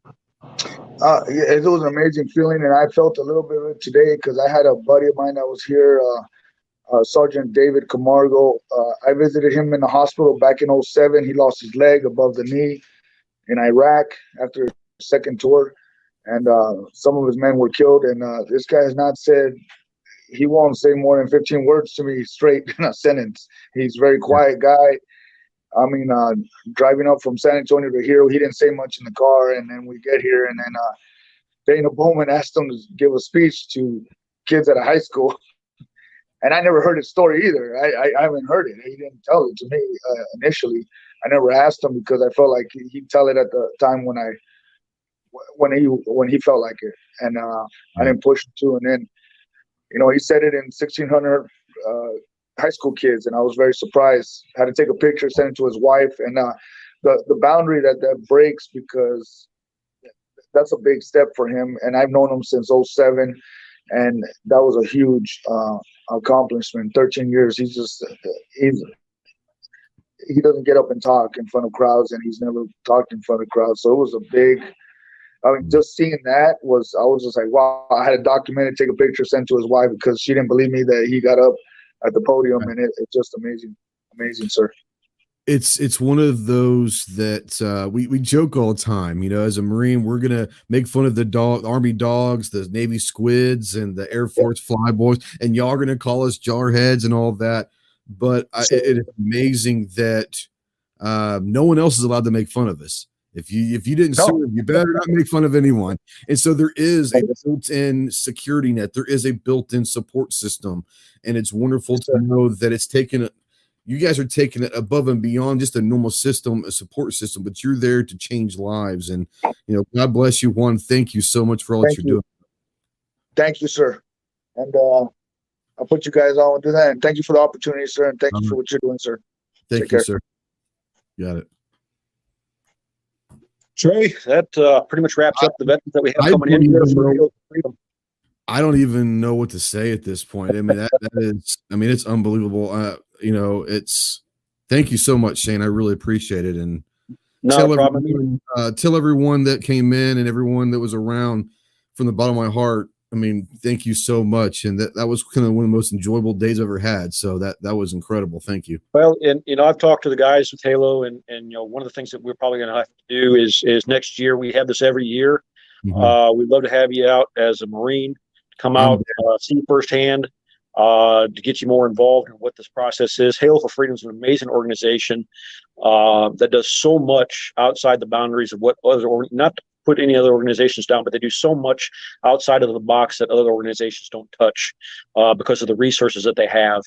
It was an amazing feeling, and I felt a little bit of it today because I had a buddy of mine that was here, Sergeant David Camargo. I visited him in the hospital back in 2007. He lost his leg above the knee in Iraq after his second tour, and some of his men were killed. And this guy has not said, he won't say more than 15 words to me straight in a sentence. He's a very quiet guy. I mean, driving up from San Antonio to here, he didn't say much in the car. And then we get here, and then Dana Bowman asked him to give a speech to kids at a high school. And I never heard his story either. I haven't heard it. He didn't tell it to me initially. I never asked him because I felt like he'd tell it at the time when when he felt like it, and I didn't push him to. And then, he said it in 1,600 high school kids, and I was very surprised. Had to take a picture, send it to his wife, and the boundary that breaks, because that's a big step for him. And I've known him since '07, and that was a huge accomplishment. 13 years. He doesn't get up and talk in front of crowds, and he's never talked in front of crowds. So it was a big. I mean, just seeing that I was just like, wow. I had to document it, take a picture, send to his wife, because she didn't believe me that he got up at the podium, and it's just amazing, sir. It's one of those that we joke all the time. As a Marine, we're gonna make fun of the Army dogs, the Navy squids, and the Air Force flyboys, and y'all are gonna call us jarheads and all that. But it is amazing that no one else is allowed to make fun of us. If you didn't serve, you better not make fun of anyone. And so there is a built-in security net. There is a built-in support system, and it's wonderful to know that it's taken. You guys are taking it above and beyond just a normal system, a support system, but you're there to change lives. And God bless you, Juan. Thank you so much for all that you're doing. Thank you, sir. And I'll put you guys on and do that. And thank you for the opportunity, sir. And thank you for what you're doing, sir. Thank you, sir. Got it. Trey, that pretty much wraps up the veterans that we have coming in here for freedom. I don't even know what to say at this point. I mean, that is, it's unbelievable. Thank you so much, Shane. I really appreciate it. And tell everyone that came in and everyone that was around from the bottom of my heart. Thank you so much. And that was kind of one of the most enjoyable days I've ever had. So that was incredible. Thank you. Well, and I've talked to the guys with Halo, and one of the things that we're probably going to have to do is next year. We have this every year. Mm-hmm. We'd love to have you out as a Marine, come out, see firsthand, to get you more involved in what this process is. Halo for Freedom is an amazing organization that does so much outside the boundaries of what not to put any other organizations down, but they do so much outside of the box that other organizations don't touch because of the resources that they have.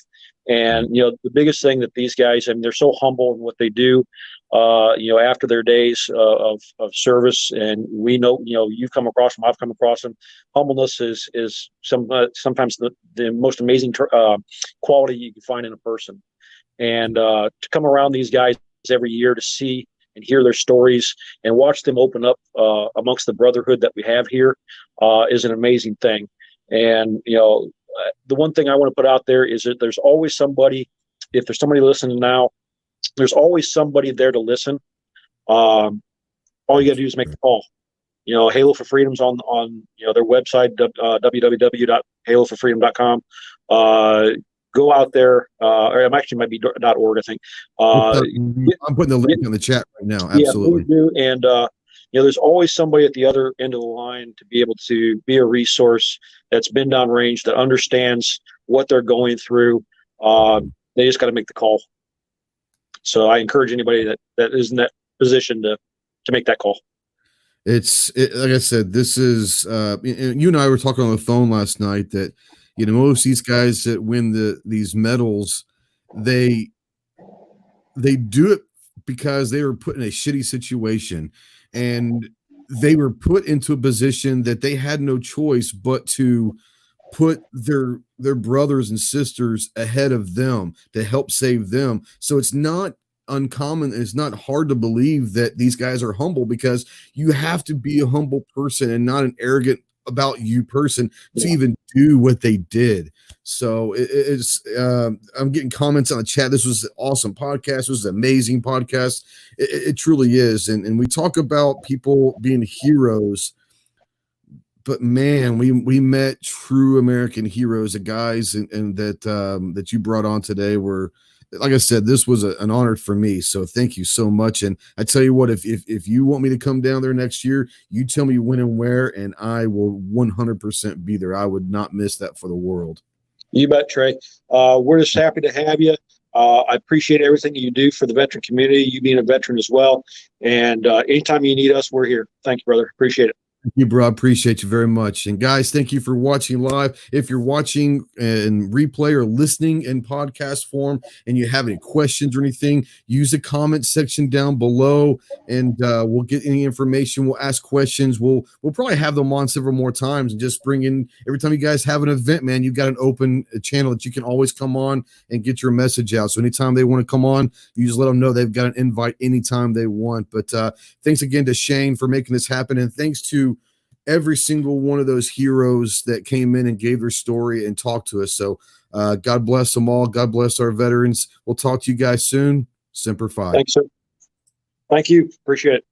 And, the biggest thing that these guys, they're so humble in what they do, after their days of service. And we know, you've come across them, I've come across them. Humbleness is sometimes the most amazing quality you can find in a person. And to come around these guys every year to see and hear their stories and watch them open up amongst the brotherhood that we have here is an amazing thing. And, the one thing I want to put out there is that there's always somebody, if there's somebody listening now, there's always somebody there to listen. All you got to do is make the call. Halo for Freedom's on their website, www.haloforfreedom.com. Go out there, or it actually might be .org, I think. I'm putting the link in the chat right now. Absolutely. Yeah, do. And there's always somebody at the other end of the line to be able to be a resource that's been downrange, that understands what they're going through. They just got to make the call. So I encourage anybody that is in that position to make that call. Like I said, this is you and I were talking on the phone last night that most of these guys that win these medals, they do it because they were put in a shitty situation, and they were put into a position that they had no choice but to put their brothers and sisters ahead of them to help save them. So it's not uncommon. It's not hard to believe that these guys are humble, because you have to be a humble person and not an arrogant about you person to even do what they did. So I'm getting comments on the chat. This was an awesome podcast. This was an amazing podcast. It truly is. And we talk about people being heroes, but man, we met true American heroes, the guys and that you brought on today were, like I said, this was an honor for me. So thank you so much. And I tell you what, if you want me to come down there next year, you tell me when and where, and I will 100% be there. I would not miss that for the world. You bet, Trey. We're just happy to have you. I appreciate everything you do for the veteran community, you being a veteran as well. And anytime you need us, we're here. Thank you, brother. Appreciate it. Thank you, bro. I appreciate you very much. And guys, thank you for watching live. If you're watching in replay or listening in podcast form and you have any questions or anything, use the comment section down below and we'll get any information. We'll ask questions. We'll probably have them on several more times and just bring in every time you guys have an event, man, you've got an open channel that you can always come on and get your message out. So anytime they want to come on, you just let them know they've got an invite anytime they want. But thanks again to Shane for making this happen. And thanks to every single one of those heroes that came in and gave their story and talked to us. So God bless them all. God bless our veterans. We'll talk to you guys soon. Semper Fi. Thanks, sir. Thank you. Appreciate it.